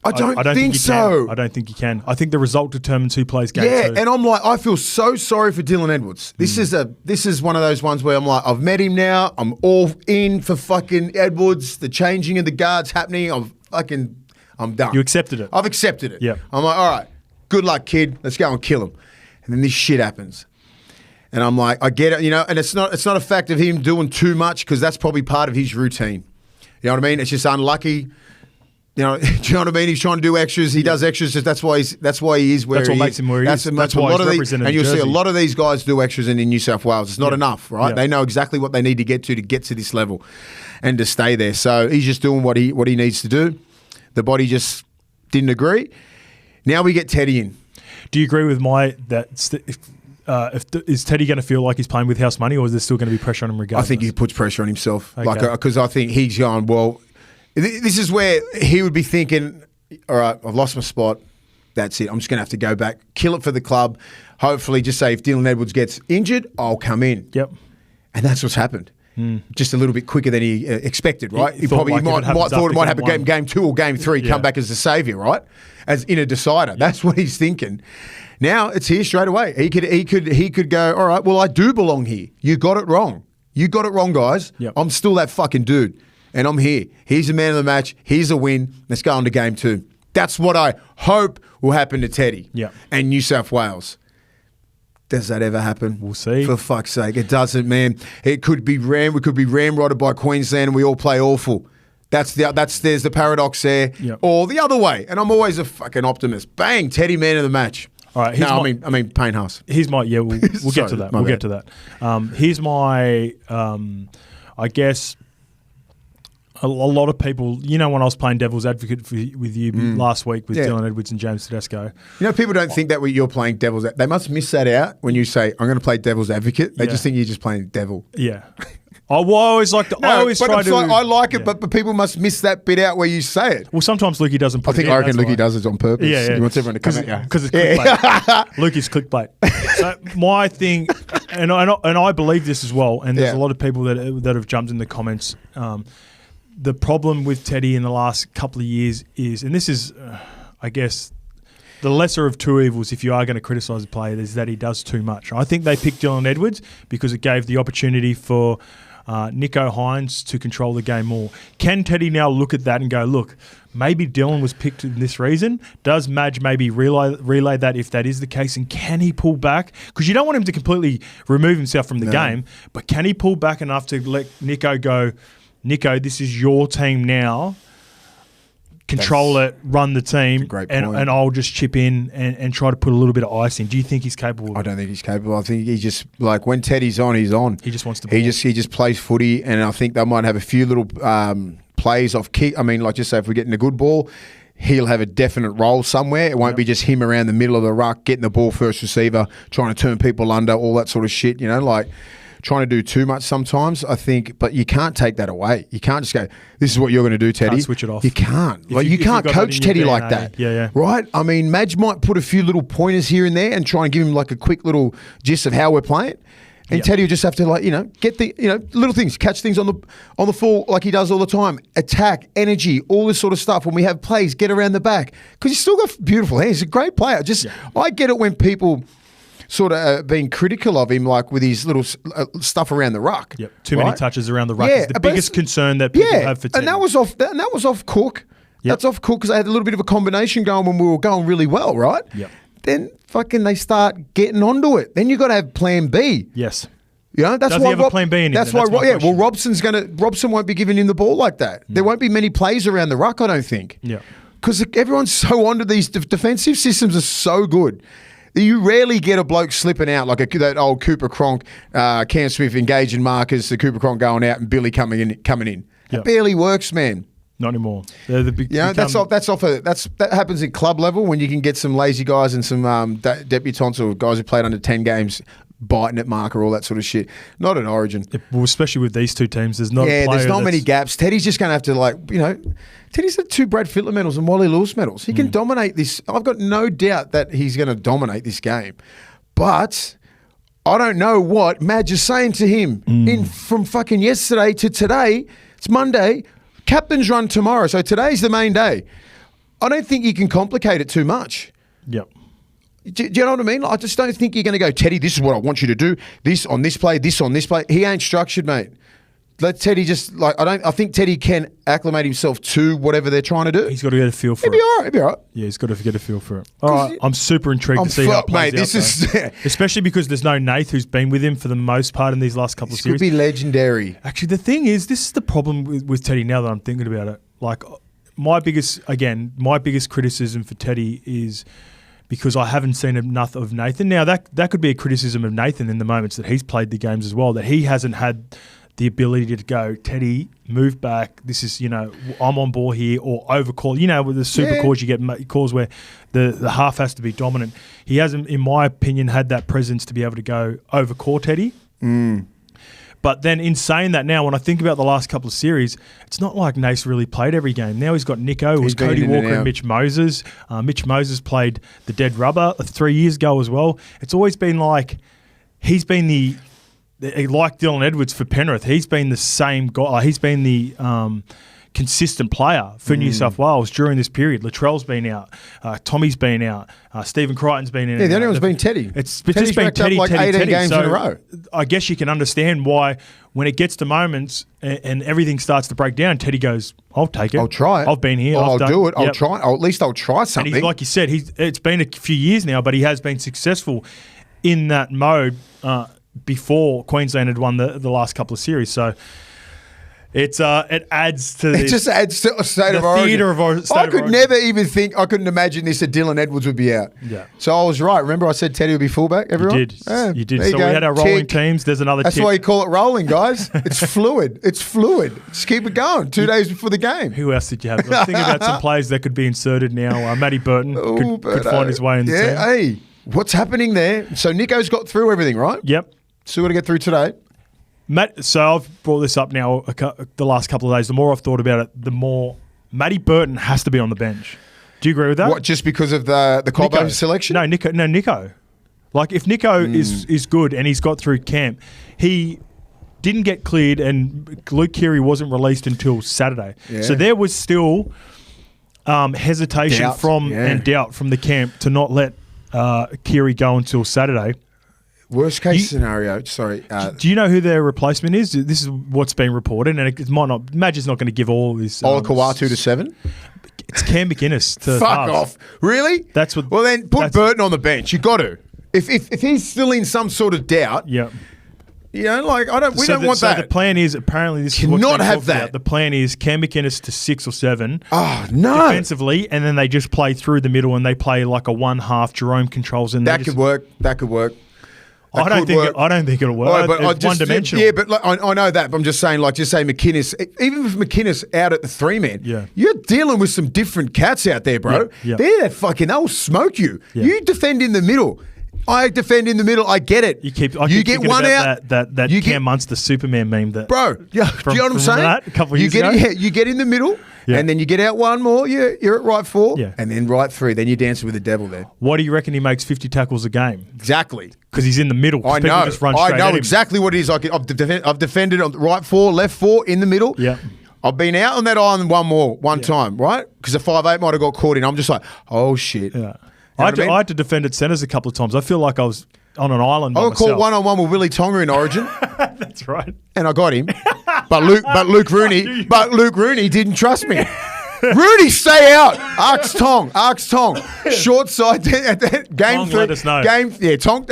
I don't think so. I don't think he can. I think the result determines who plays game 2. Yeah, and I'm like, I feel so sorry for Dylan Edwards. This is one of those ones where I'm like, I've met him now. I'm all in for fucking Edwards. The changing of the guards happening. I'm done. You accepted it. I've accepted it. Yeah. I'm like, all right, good luck, kid. Let's go and kill him. And then this shit happens. And I'm like, I get it, and it's not a fact of him doing too much because that's probably part of his routine. You know what I mean? It's just unlucky. Do you know what I mean? He's trying to do extras. He does extras. That's why he is where he is. That's what makes him where he is. That's why he's represented. And you'll see a lot of these guys do extras in New South Wales. It's not enough, right? They know exactly what they need to get to this level, and to stay there. So he's just doing what he needs to do. The body just didn't agree. Now we get Teddy in. Do you agree with is Teddy going to feel like he's playing with house money, or is there still going to be pressure on him regardless? I think he puts pressure on himself, okay. Because I think he's going, well. This is where he would be thinking, all right, I've lost my spot. That's it. I'm just going to have to go back, kill it for the club. Hopefully, just say if Dylan Edwards gets injured, I'll come in. Yep. And that's what's happened. Just a little bit quicker than he expected, right? He thought might thought it might happen game 2 or game 3, come back as the saviour, right? As in a decider. Yeah. That's what he's thinking. Now it's here straight away. He could go, all right, well, I do belong here. You got it wrong. You got it wrong, guys. Yep. I'm still that fucking dude. And I'm here. He's the man of the match. Here's a win. Let's go on to game 2. That's what I hope will happen to Teddy and New South Wales. Does that ever happen? We'll see. For fuck's sake. It doesn't, man. It could be we could be ramrodded by Queensland and we all play awful. There's the paradox there. Yep. Or the other way. And I'm always a fucking optimist. Bang, Teddy, man of the match. All right. I mean Payne Haas. Here's my we'll get to that. We'll get to that. Here's my I guess a lot of people, when I was playing devil's advocate with you last week with Dylan Edwards and James TEDESCO. People don't think that you're playing devil's advocate. They must miss that out when you say, I'm going to play devil's advocate. They just think you're just playing devil. Yeah. I always like to. I always try to. I like it, but people must miss that bit out where you say it. Well, sometimes Lukey doesn't put it in. I reckon Lukey does it on purpose. Yeah. He wants everyone to come at you. Because it's clickbait. Lukey's clickbait. So my thing, and I believe this as well, and there's a lot of people that have jumped in the comments. The problem with Teddy in the last couple of years is, and this is, I guess, the lesser of two evils if you are going to criticise a player, is that he does too much. I think they picked Dylan Edwards because it gave the opportunity for NICHO HAYNES to control the game more. Can Teddy now look at that and go, look, maybe Dylan was picked in this reason? Does Madge maybe relay that if that is the case? And can he pull back? Because you don't want him to completely remove himself from the game, but can he pull back enough to let NICHO go, NICHO, this is your team now. Control it, run the team, and I'll just chip in and try to put a little bit of ice in. Do you think he's capable of it? I don't think he's capable. I think he just, like, when Teddy's on, he's on. He just wants to play. He just plays footy, and I think they might have a few little plays off kick. I mean, like, just say if we're getting a good ball, he'll have a definite role somewhere. It won't be just him around the middle of the ruck, getting the ball first receiver, trying to turn people under, all that sort of shit, like trying to do too much sometimes, I think, but you can't take that away. You can't just go, this is what you're going to do, Teddy. Can't switch it off. You can't. You can't coach Teddy like that. Yeah. Right? I mean, Madge might put a few little pointers here and there and try and give him like a quick little gist of how we're playing. And Teddy will just have to get the, little things, catch things on the full like he does all the time. Attack, energy, all this sort of stuff. When we have plays, get around the back. Because he's still got beautiful hands. He's a great player. I get it when people sort of being critical of him, like with his little stuff around the ruck. Yep. Too many touches around the ruck is the biggest concern that people have for Teddy. And that was off Cook. Yep. That's off Cook because they had a little bit of a combination going when we were going really well, right? Yep. Then fucking they start getting onto it. Then you got to have plan B. Yes. That's Does why he have a plan B in him? That's why. Well, Robson won't be giving him the ball like that. There won't be many plays around the ruck, I don't think. Yeah. Because everyone's so onto these defensive systems are so good. You rarely get a bloke slipping out like that old Cooper Cronk, Cam Smith engaging markers, the Cooper Cronk going out and Billy coming in. Yep. It barely works, man. Not anymore. They're the big. That happens at club level when you can get some lazy guys and some debutants or guys who played under 10 games biting at marker, all that sort of shit. Not an Origin. Well, especially with these two teams, there's not. There's not many gaps. Teddy's just going to have to Teddy's had 2 Brad Fittler medals and Wally Lewis medals. He can dominate this. I've got no doubt that he's going to dominate this game. But I don't know what Madge is saying to him from fucking yesterday to today. It's Monday. Captain's run tomorrow. So today's the main day. I don't think you can complicate it too much. Yep. Do you know what I mean? I just don't think you're going to go, Teddy, this is what I want you to do. This on this play, this on this play. He ain't structured, mate. Let Teddy just I think Teddy can acclimate himself to whatever they're trying to do. He's got to get a feel for it. He'll be all right. Yeah, he's got to get a feel for it. All right, I'm super intrigued to see how it plays out. Especially because there's no Nath who's been with him for the most part in these last couple of series. Could be legendary. Actually, the thing is, this is the problem with Teddy now that I'm thinking about it. Like, my biggest criticism for Teddy is because I haven't seen enough of Nathan. Now, that could be a criticism of Nathan in the moments that he's played the games as well, that he hasn't had the ability to go, Teddy, move back. This is, I'm on board here, or overcall. With the super calls, you get calls where the half has to be dominant. He hasn't, in my opinion, had that presence to be able to go overcall Teddy. But then in saying that now, when I think about the last couple of series, it's not like Nace really played every game. Now he's got NICHO, it was Cody Walker and Mitch Moses. Mitch Moses played the dead rubber 3 years ago as well. It's always been like he's been like Dylan Edwards for Penrith, he's been the same guy. He's been the consistent player for New South Wales during this period. Latrell's been out. Tommy's been out. Stephen Crichton's been in. Yeah, the only one's been Teddy. It's just been Teddy, like 18 games in a row. I guess you can understand why when it gets to moments and everything starts to break down, Teddy goes, I'll take it. I'll try it. I've been here. I'll do it. I'll try. At least I'll try something. And like you said, it's been a few years now, but he has been successful in that mode before Queensland had won the last couple of series. So it adds to it just adds to a state of origin. I could never even think, I couldn't imagine this that Dylan Edwards would be out. Yeah. So I was right. Remember I said Teddy would be fullback, everyone? You did. You did. So we had our rolling teams. There's another That's why you call it rolling, guys. It's fluid. It's fluid. Just keep it going. 2 days before the game. Who else did you have? I was thinking about some players that could be inserted now. Matty Burton could find his way in the team. Hey, what's happening there? So Nico's got through everything, right? Yep. So we've got to get through today. Matt, so I've brought this up now the last couple of days. The more I've thought about it, the more Matty Burton has to be on the bench. Do you agree with that? What, just because of the Cobbo selection? No, NICHO. Like, if NICHO is good and he's got through camp, he didn't get cleared and Luke Keary wasn't released until Saturday. Yeah. So there was still hesitation and doubt from the camp to not let Keary go until Saturday. Worst case scenario, sorry. Do you know who their replacement is? This is what's been reported, and it might not. Madge is not going to give all this. Olakau'atu to 7? It's Cam McInnes to Fuck off. Really? That's what. Well, then put Burton on the bench. You got to. If he's still in some sort of doubt. Yeah. We don't want that. So the plan is, apparently this is what's been talked about. The plan is Cam McInnes to 6 or 7. Oh, no. Defensively, and then they just play through the middle and they play like a 1/2. Jerome controls and that could work. That could work. I don't think it'll work. It's one-dimensional. Yeah, but I know that. But I'm just saying, just say McInnes. Even with McInnes out at the 3-man, you're dealing with some different cats out there, bro. Yeah. They'll smoke you. Yeah. You defend in the middle. I defend in the middle. I get it. You get one out. That Cam Munster Superman meme. Bro, do you know what I'm saying? A couple of years ago. You get in the middle. Yeah. And then you get out one more, you're at right 4, and then right 3. Then you're dancing with the devil there. Why do you reckon he makes 50 tackles a game? Exactly. Because he's in the middle. I know. I know exactly what it is. I've defended on right 4, left 4, in the middle. Yeah. I've been out on that island one time, right? Because the 5'8" might have got caught in. I'm just like, oh, shit. Yeah. I had to defend at centres a couple of times. I feel like I was on an island by myself. I got caught one-on-one with Willie Tonga in Origin. That's right. And I got him. But Luke Rooney didn't trust me. Rudy, stay out. Arcs Tong. Short side. Game Tong 3. Let us know.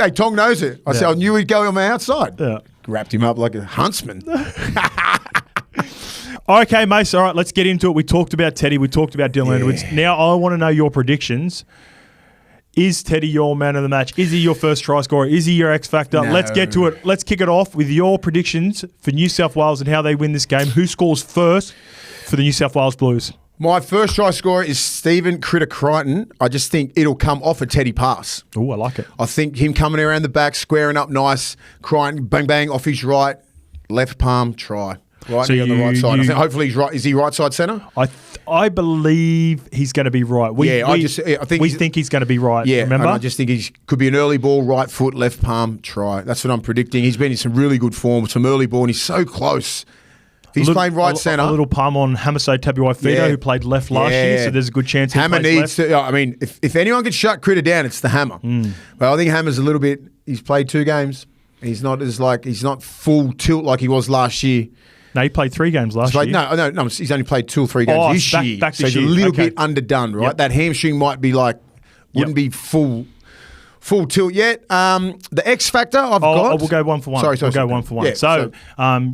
Tong knows it. I said, I knew he'd go on my outside. Yeah. Wrapped him up like a huntsman. Okay, Mace. All right, let's get into it. We talked about Teddy. We talked about Dylan Edwards. Now I want to know your predictions. Is Teddy your man of the match? Is he your first try scorer? Is he your X factor? No. Let's get to it. Let's kick it off with your predictions for New South Wales and how they win this game. Who scores first for the New South Wales Blues? My first try scorer is Stephen Critter Crichton. I just think it'll come off a Teddy pass. Oh, I like it. I think him coming around the back, squaring up nice, Crichton, bang, bang, off his right, left palm, try. Right, on the right side. I think hopefully he's right. Is he right side centre? I believe he's going to be right. We think he's going to be right. Yeah, remember? I just think he could be an early ball, right foot, left palm, try. That's what I'm predicting. He's been in some really good form, some early ball, and he's so close. He's playing right centre. A little palm on Hamiso Tabuai-Fidow, who played left last year, so there's a good chance Hammer needs left. I mean, if anyone can shut Critter down, it's the Hammer. But I think Hammer's a little bit. He's played 2 games. He's not full tilt like he was last year. No, he played 3 games last year. No, he's only played 2 or 3 games this year. Back so he's a little bit underdone, right? Yep. That hamstring might be wouldn't be full tilt yet. The X Factor I've got. We'll go one for one. Sorry. Go one for one. Yeah,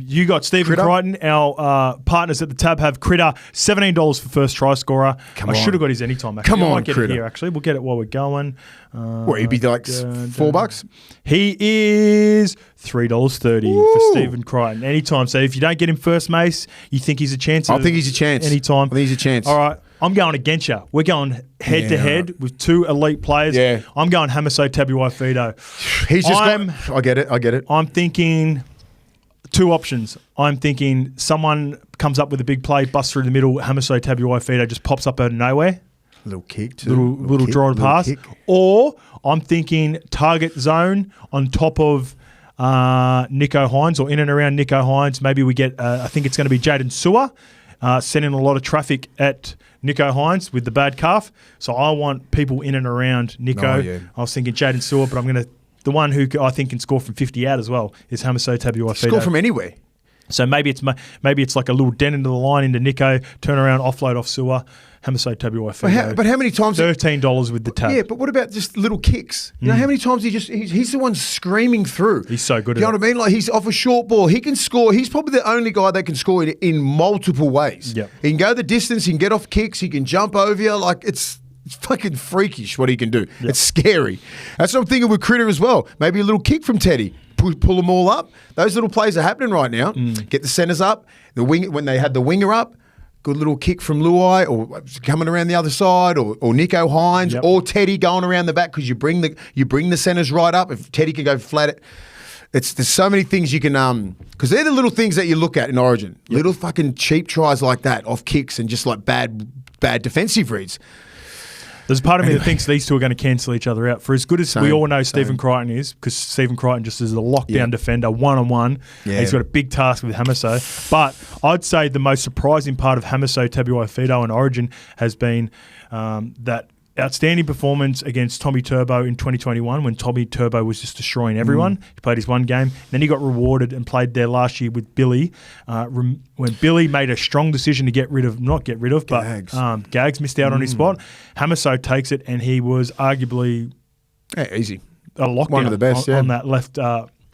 you got Stephen Crichton. Our partners at the tab have Critter, $17 for first try scorer. I should have got his anytime. Actually. Come on, I might get Critter. it here, actually. We'll get it while we're going. He'd be like $4? He is $3.30 for Stephen Crichton. Anytime. So if you don't get him first, Mace, you think he's a chance? I think he's a chance. Anytime. I think he's a chance. All right. I'm going against you. We're going head-to-head with 2 elite players. Yeah. I'm going Hamiso Tabuai-Fidow. He's just I get it. I'm thinking 2 options. I'm thinking someone comes up with a big play, busts through the middle, Hamiso Tabuai-Fidow just pops up out of nowhere. Little kick too. Little draw pass. Kick. Or I'm thinking target zone on top of NICHO HAYNES or in and around NICHO HAYNES. Maybe we get, I think it's going to be Jaden Sewer sending a lot of traffic at NICHO HAYNES with the bad calf. So I want people in and around NICHO. I was thinking Jaden Sewer, but the one who I think can score from 50 out as well is Hamiso Tabuai-Fidow. Score from anywhere. So maybe it's like a little dent into the line into NICHO, turn around, offload off Sewer, Hamiso Tabuai-Fidow. But how many times? $13 with the tab. Yeah, but what about just little kicks? You know how many times he's the one screaming through. He's so good at it. You know what I mean? Like he's off a short ball. He can score. He's probably the only guy that can score in multiple ways. Yep. He can go the distance. He can get off kicks. He can jump over you. Like it's fucking freakish what he can do. Yep. It's scary. That's what I'm thinking with Critter as well. Maybe a little kick from Teddy. Pull them all up. Those little plays are happening right now. Get the centres up. The wing when they had the winger up. Good little kick from Luai or coming around the other side or NICHO HAYNES or Teddy going around the back because you bring the centres right up. If Teddy can go flat, there's so many things you can because they're the little things that you look at in Origin. Yep. Little fucking cheap tries like that off kicks and just like bad defensive reads. There's a part of me that thinks these two are going to cancel each other out. For as good as we all know Stephen Crichton is, because Stephen Crichton just is a lockdown defender, one-on-one. Yeah. He's got a big task with Hamiso. But I'd say the most surprising part of Hamiso Tabuai-Fidow in Origin has been that outstanding performance against Tommy Turbo in 2021 when Tommy Turbo was just destroying everyone. He played his one game. Then he got rewarded and played there last year with Billy. When Billy made a strong decision to Gags missed out on his spot. Hamiso takes it and he was arguably easy. A lockdown one of the best on that left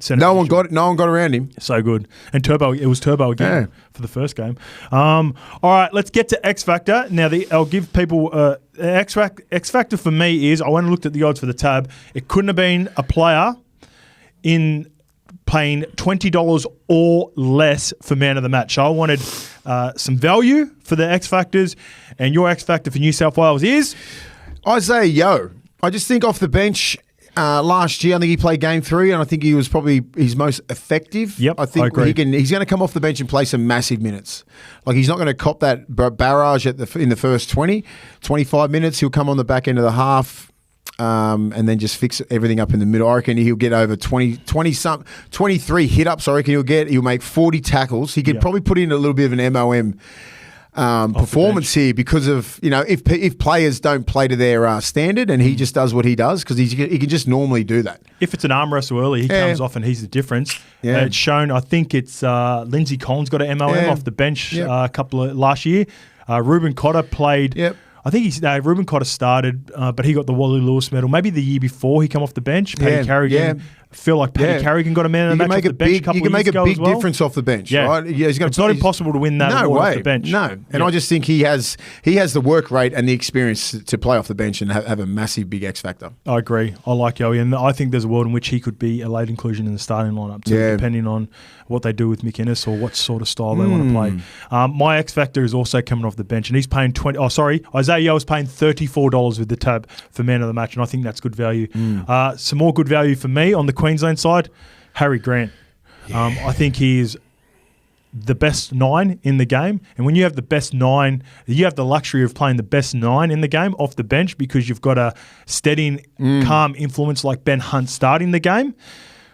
centre. No one got around him. So good. And it was Turbo again for the first game. All right, let's get to X Factor. Now, I'll give people X Factor for me is, I went and looked at the odds for the tab. It couldn't have been a player in paying $20 or less for man of the match. So I wanted some value for the X Factors, and your X Factor for New South Wales is? Isaiah Yeo. I just think off the bench last year, I think he played game 3, and I think he was probably his most effective. Yep, I think I agree. He's going to come off the bench and play some massive minutes. Like he's not going to cop that barrage in the first 25 minutes. He'll come on the back end of the half. And then just fix everything up in the middle. I reckon he'll get over 23 hit-ups. I reckon he'll make 40 tackles. He could probably put in a little bit of an MOM performance here because of, if players don't play to their standard and he just does what he does because he can just normally do that. If it's an arm wrestle early, he comes off and he's the difference. Yeah. It's shown, I think it's Lindsay Collins got an MOM off the bench last year. Ruben Cotter played... Yep. I think Ruben Cotter started, but he got the Wally Lewis medal. Maybe the year before he came off the bench. Paddy Carrigan. I feel like Paddy Carrigan got a man of the match off the bench a couple of years ago as well. You can make a big difference off the bench, right? Yeah, it's not impossible to win that off the bench. No, and I just think he has the work rate and the experience to play off the bench and have a massive big X factor. I agree. I like Yowie, and I think there's a world in which he could be a late inclusion in the starting lineup too, depending on what they do with McInnes or what sort of style they want to play. My X factor is also coming off the bench, and he's paying Isaiah Yeo is paying $34 with the tab for man of the match, and I think that's good value. Some more good value for me on the Queensland side. Harry Grant. I think he is the best 9 in the game. And when you have the best 9, you have the luxury of playing the best 9 in the game off the bench because you've got a steady, calm influence like Ben Hunt starting the game.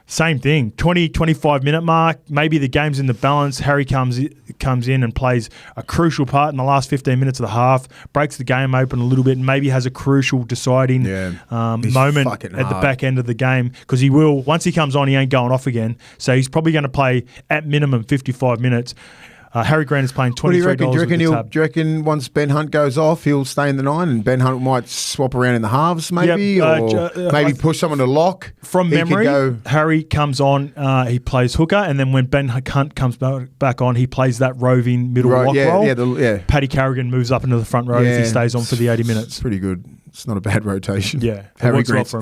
Same thing, 20, 25-minute mark, maybe the game's in the balance. Harry comes in and plays a crucial part in the last 15 minutes of the half, breaks the game open a little bit, and maybe has a crucial deciding moment at the back end of the game because he will, once he comes on, he ain't going off again. So he's probably going to play at minimum 55 minutes. Harry Grant is playing $23. What do you reckon? Do you reckon once Ben Hunt goes off, he'll stay in the 9 and Ben Hunt might swap around in the halves maybe? Or maybe push someone to lock? From memory, Harry comes on, he plays hooker, and then when Ben Hunt comes back on, he plays that roving middle lock role. Paddy Carrigan moves up into the front row if he stays on for the 80 minutes. Pretty good. It's not a bad rotation. Yeah. Harry Grant's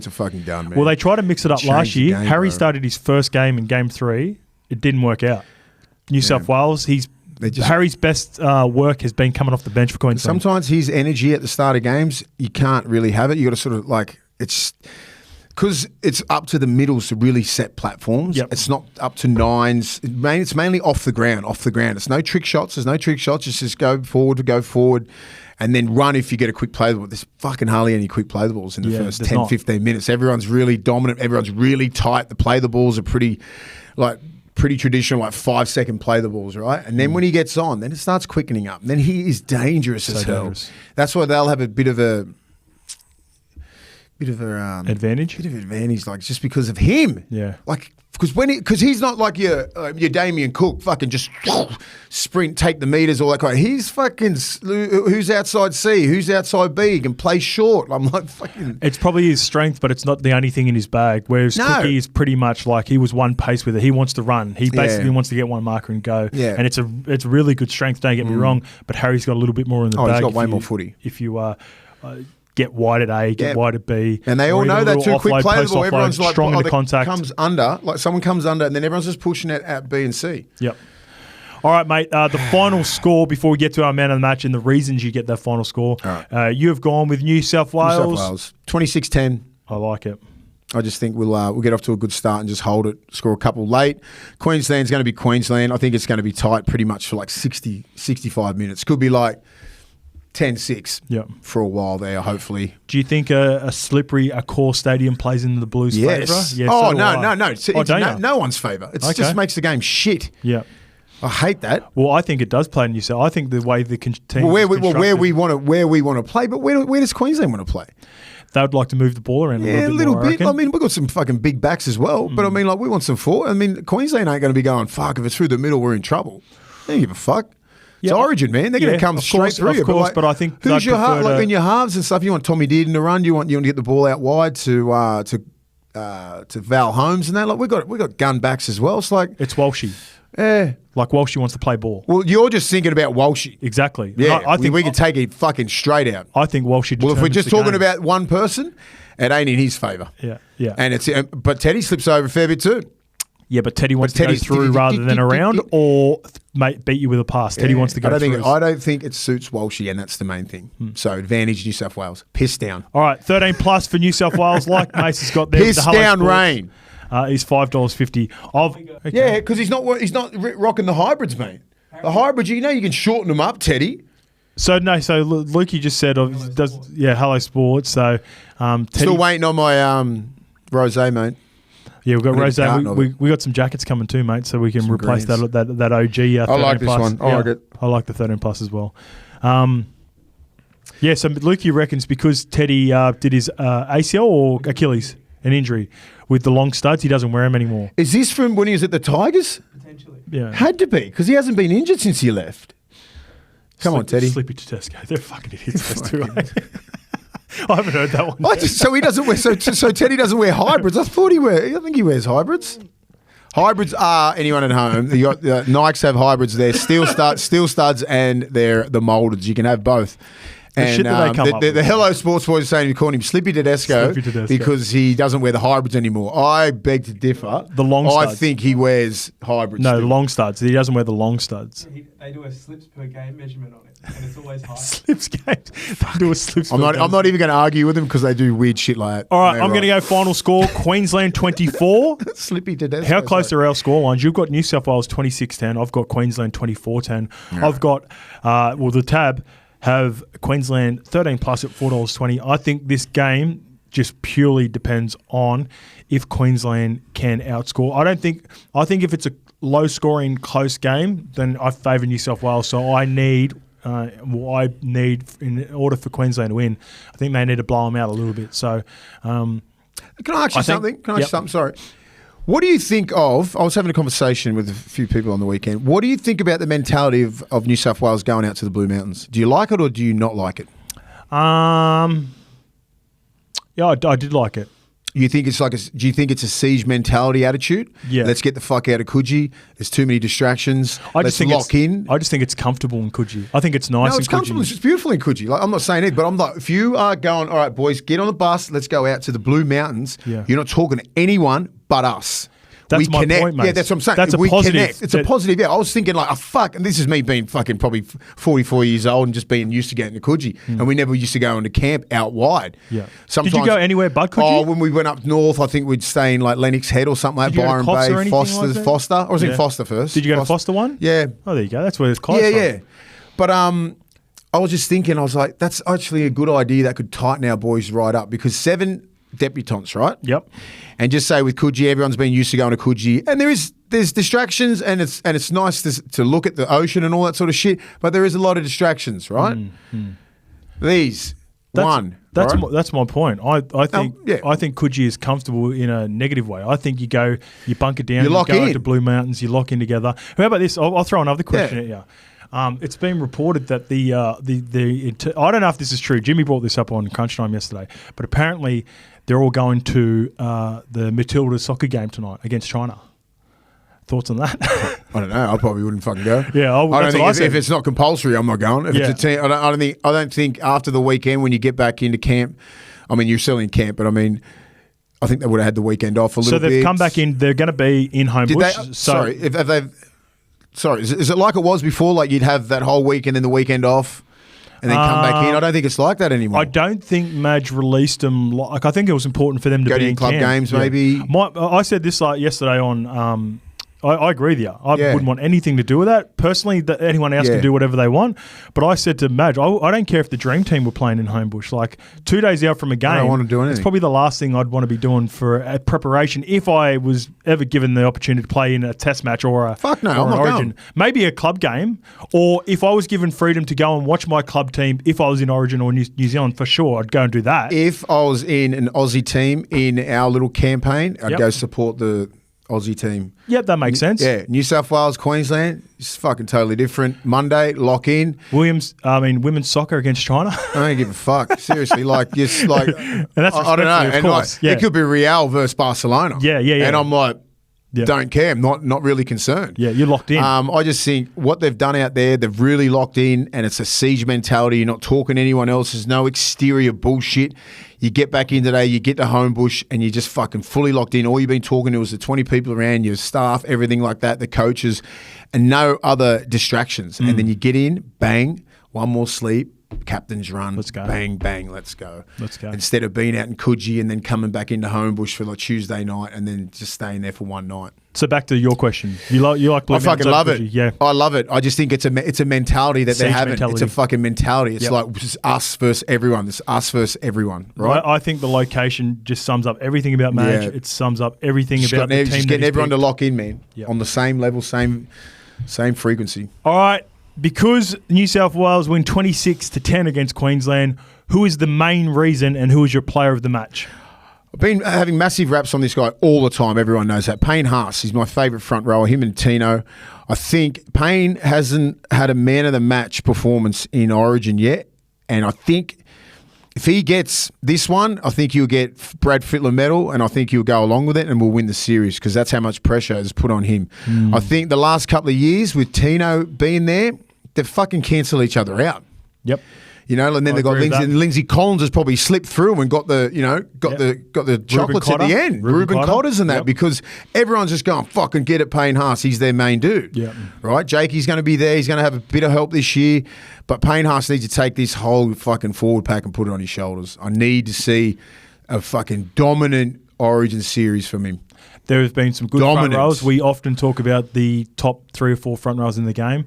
a fucking done, man. Well, they tried to mix it up last year. Harry started his first game in game 3. It didn't work out. New South Wales, Harry's best work has been coming off the bench for Queensland. Sometimes his energy at the start of games, you can't really have it. You got to sort of it's because it's up to the middles to really set platforms. It's not up to 9s. It's mainly off the ground. It's no trick shots. There's no trick shots. It's just go forward, and then run if you get a quick play the ball. There's fucking hardly any quick play the balls in the first 10, 15 minutes. Everyone's really dominant. Everyone's really tight. The play the balls are pretty traditional, 5-second play the balls, right? And then when he gets on, then it starts quickening up. And then he is dangerous as hell. That's why they'll have a bit of a advantage. Just because of him. Yeah. Because he's not like your Damien Cook, fucking just sprint, take the meters, all that kind. He's fucking who's outside C, who's outside B, he can play short. I'm like fucking. It's probably his strength, but it's not the only thing in his bag. Whereas Cookie is pretty much like he was one pace with it. He wants to run. He basically wants to get one marker and go. Yeah. And it's really good strength. Don't get me wrong, but Harry's got a little bit more in the bag. He's got way more footy. If you get wide at A, get wide at B. And they all know that too. Quick play the ball. Everyone's like, strong into contact. Comes under, someone comes under, and then everyone's just pushing it at B and C. Yep. All right, mate. The final score before we get to our man of the match and the reasons you get that final score. Right. You have gone with New South Wales. 26-10. I like it. I just think we'll get off to a good start and just hold it, score a couple late. Queensland's going to be Queensland. I think it's going to be tight pretty much for 60, 65 minutes. Could be 10-6 for a while there, hopefully. Do you think a core stadium plays into the Blues' favour? Yes. No. No one's favour. It just makes the game shit. Yeah. I hate that. Well, I think it does play in New South. I think the way the team where we want to play, but where does Queensland want to play? They would like to move the ball around a little bit. I mean, we've got some fucking big backs as well, but I mean, we want some forward. I mean, Queensland ain't going to be going, fuck, if it's through the middle, we're in trouble. They don't give a fuck. It's Origin, man. They're going to come straight through you. Of course, but I think who's your half? In your halves and stuff, you want Tommy Dearden to run. You want to get the ball out wide to Val Holmes and that. We got gun backs as well. It's it's Walshy. Yeah. Walshy wants to play ball. Well, you're just thinking about Walshy. Exactly. Yeah. I think we can take it fucking straight out. I think Walshy. Well, if we're just talking about one person, it ain't in his favour. Yeah. And but Teddy slips over a fair bit too. Yeah, but Teddy wants to go through rather than around or beat you with a pass. Teddy wants to go through. I don't think it suits Walshy, and that's the main thing. So advantage New South Wales. Piss down. All right, 13 plus for New South Wales, like Mace has got there. Piss down rain. He's $5.50. Yeah, because he's not rocking the hybrids, mate. The hybrids, you can shorten them up, Teddy. So Lukey just said, hello sports. So Teddy, still waiting on my rosé, mate. Yeah, we've got rosé. We got some jackets coming too, mate, so we can replace that OG. 13 I like this plus. one. I like it. I like the 13 plus as well. So Lukey reckons because Teddy did his ACL or Achilles, an injury with the long studs, he doesn't wear them anymore. Is this from when he was at the Tigers? Potentially. Yeah. Had to be, because he hasn't been injured since he left. Come on, Teddy. Sleepy TEDESCO. They're fucking idiots, those two. I haven't heard that one. So he doesn't wear. So Teddy doesn't wear hybrids. I think he wears hybrids. Hybrids are anyone at home. Nikes have hybrids. They're steel studs and they're the moldeds. You can have both. And the Hello Sports Boys are saying we call him Slippy Tedesco because he doesn't wear the hybrids anymore. I beg to differ. The long studs. I think he wears hybrids. No, the long studs. He doesn't wear the long studs. They do a slips per game measurement on it, and it's always high. Slips games. They do a slips I'm not even going to argue with them because they do weird shit like that. All right, I'm going to go final score. Queensland 24. Slippy Tedesco. How close are our score lines? You've got New South Wales 26-10. I've got Queensland 24-10. Yeah. I've got, the tab have Queensland 13 plus at $4.20. I think this game just purely depends on if Queensland can outscore. I think if it's a low-scoring, close game, then I favour New South Wales. So I need in order for Queensland to win, I think they need to blow them out a little bit. So, can I ask you something? Can I ask you something? Sorry. What do you think of? I was having a conversation with a few people on the weekend. What do you think about the mentality of New South Wales going out to the Blue Mountains? Do you like it or do you not like it? Yeah, I did like it. You think it's do you think it's a siege mentality attitude? Yeah. Let's get the fuck out of Coogee. There's too many distractions. Let's lock in. I just think it's comfortable in Coogee. I think it's nice. No, it's comfortable. It's beautiful in Coogee. Like, I'm not saying it, but I'm like, if you are going, all right, boys, get on the bus. Let's go out to the Blue Mountains. Yeah. You're not talking to anyone but us. That's my point, mate. Yeah, that's what I'm saying. That's a positive. Connect. It's a positive. Yeah, I was thinking like, fuck, and this is me being fucking probably 44 years old and just being used to getting to Coogee. And we never used to go into camp out wide. Yeah. Sometimes, did you go anywhere but Coogee? Oh, when we went up north, I think we'd stay in like Lennox Head or something like that. Byron Bay, Foster. I was in Foster first. Did you go to Foster one? Yeah. Oh, there you go. That's where it's close. Yeah. But I was just thinking, I was like, that's actually a good idea that could tighten our boys right up because 7 debutants, right? Yep. And just say with Coogee, everyone's been used to going to Coogee, and there's distractions, and it's nice to look at the ocean and all that sort of shit, but there is a lot of distractions, right? That's my point. I think Coogee is comfortable in a negative way. I think you bunker down, you go to Blue Mountains, you lock in together. How about this? I'll throw another question at you. It's been reported that I don't know if this is true. Jimmy brought this up on Crunch Time yesterday, but apparently they're all going to the Matilda soccer game tonight against China. Thoughts on that? I don't know. I probably wouldn't fucking go. Yeah, I don't think if it's not compulsory, I'm not going. If it's a team, I don't think after the weekend when you get back into camp. I mean, you're still in camp, but I mean, I think they would have had the weekend off a little bit. So they've come back in. They're going to be in home bush. Sorry, is it like it was before? Like you'd have that whole week and then the weekend off, and then come back in. I don't think it's like that anymore. I don't think Madge released them. I think it was important for them to go be to in club camp. Games, maybe. I said this yesterday on. I agree with you. I wouldn't want anything to do with that. Personally, anyone else can do whatever they want. But I said to Madge, I don't care if the Dream Team were playing in Homebush. Like 2 days out from a game, I don't want to do anything. It's probably the last thing I'd want to be doing for a preparation if I was ever given the opportunity to play in a test match or a I'm not Origin. Going. Maybe a club game, or if I was given freedom to go and watch my club team, if I was in Origin or New Zealand, for sure, I'd go and do that. If I was in an Aussie team in our little campaign, I'd go support the Aussie team. Yep, that makes sense. Yeah, New South Wales, Queensland, it's fucking totally different. Monday, lock in. women's soccer against China. I don't give a fuck. Seriously, like, just like, and that's I don't know. Of course. It could be Real versus Barcelona. Yeah. And I'm like, don't care. I'm not really concerned. Yeah, you're locked in. I just think what they've done out there, they've really locked in, and it's a siege mentality. You're not talking to anyone else. There's no exterior bullshit. You get back in today, you get to Homebush, and you're just fucking fully locked in. All you've been talking to is the 20 people around, your staff, everything like that, the coaches, and no other distractions. And then you get in, bang, one more sleep, captain's run. Let's go. Bang, bang, let's go. Let's go. Instead of being out in Coogee and then coming back into Homebush for like Tuesday night and then just staying there for one night. So back to your question. You like Blue I fucking love it. Yeah. I love it. I just think it's a mentality that they haven't. It's a fucking mentality. It's like it's us versus everyone. It's us versus everyone, right? I think the location just sums up everything about Madge. It sums up everything about the team. Just getting everyone to lock in, man. Yep. On the same level, same frequency. All right. Because New South Wales win 26-10 against Queensland, who is the main reason and who is your player of the match? I've been having massive raps on this guy all the time. Everyone knows that. Payne Haas, he's my favourite front rower, him and Tino. I think Payne hasn't had a man of the match performance in Origin yet. And I think if he gets this one, I think he'll get Brad Fittler medal, and I think he'll go along with it and we'll win the series because that's how much pressure is put on him. I think the last couple of years with Tino being there, they fucking cancel each other out. Yep. You know, and then they got Lindsay, and Lindsay Collins has probably slipped through and got the, you know, got the chocolates at the end. Ruben Cotters and that, because everyone's just going, fucking get it, Payne Haas. He's their main dude. Yeah. Right? Jakey's going to be there. He's going to have a bit of help this year. But Payne Haas needs to take this whole fucking forward pack and put it on his shoulders. I need to see a fucking dominant Origin series from him. There have been some good front rows. We often talk about the top 3 or 4 front rows in the game.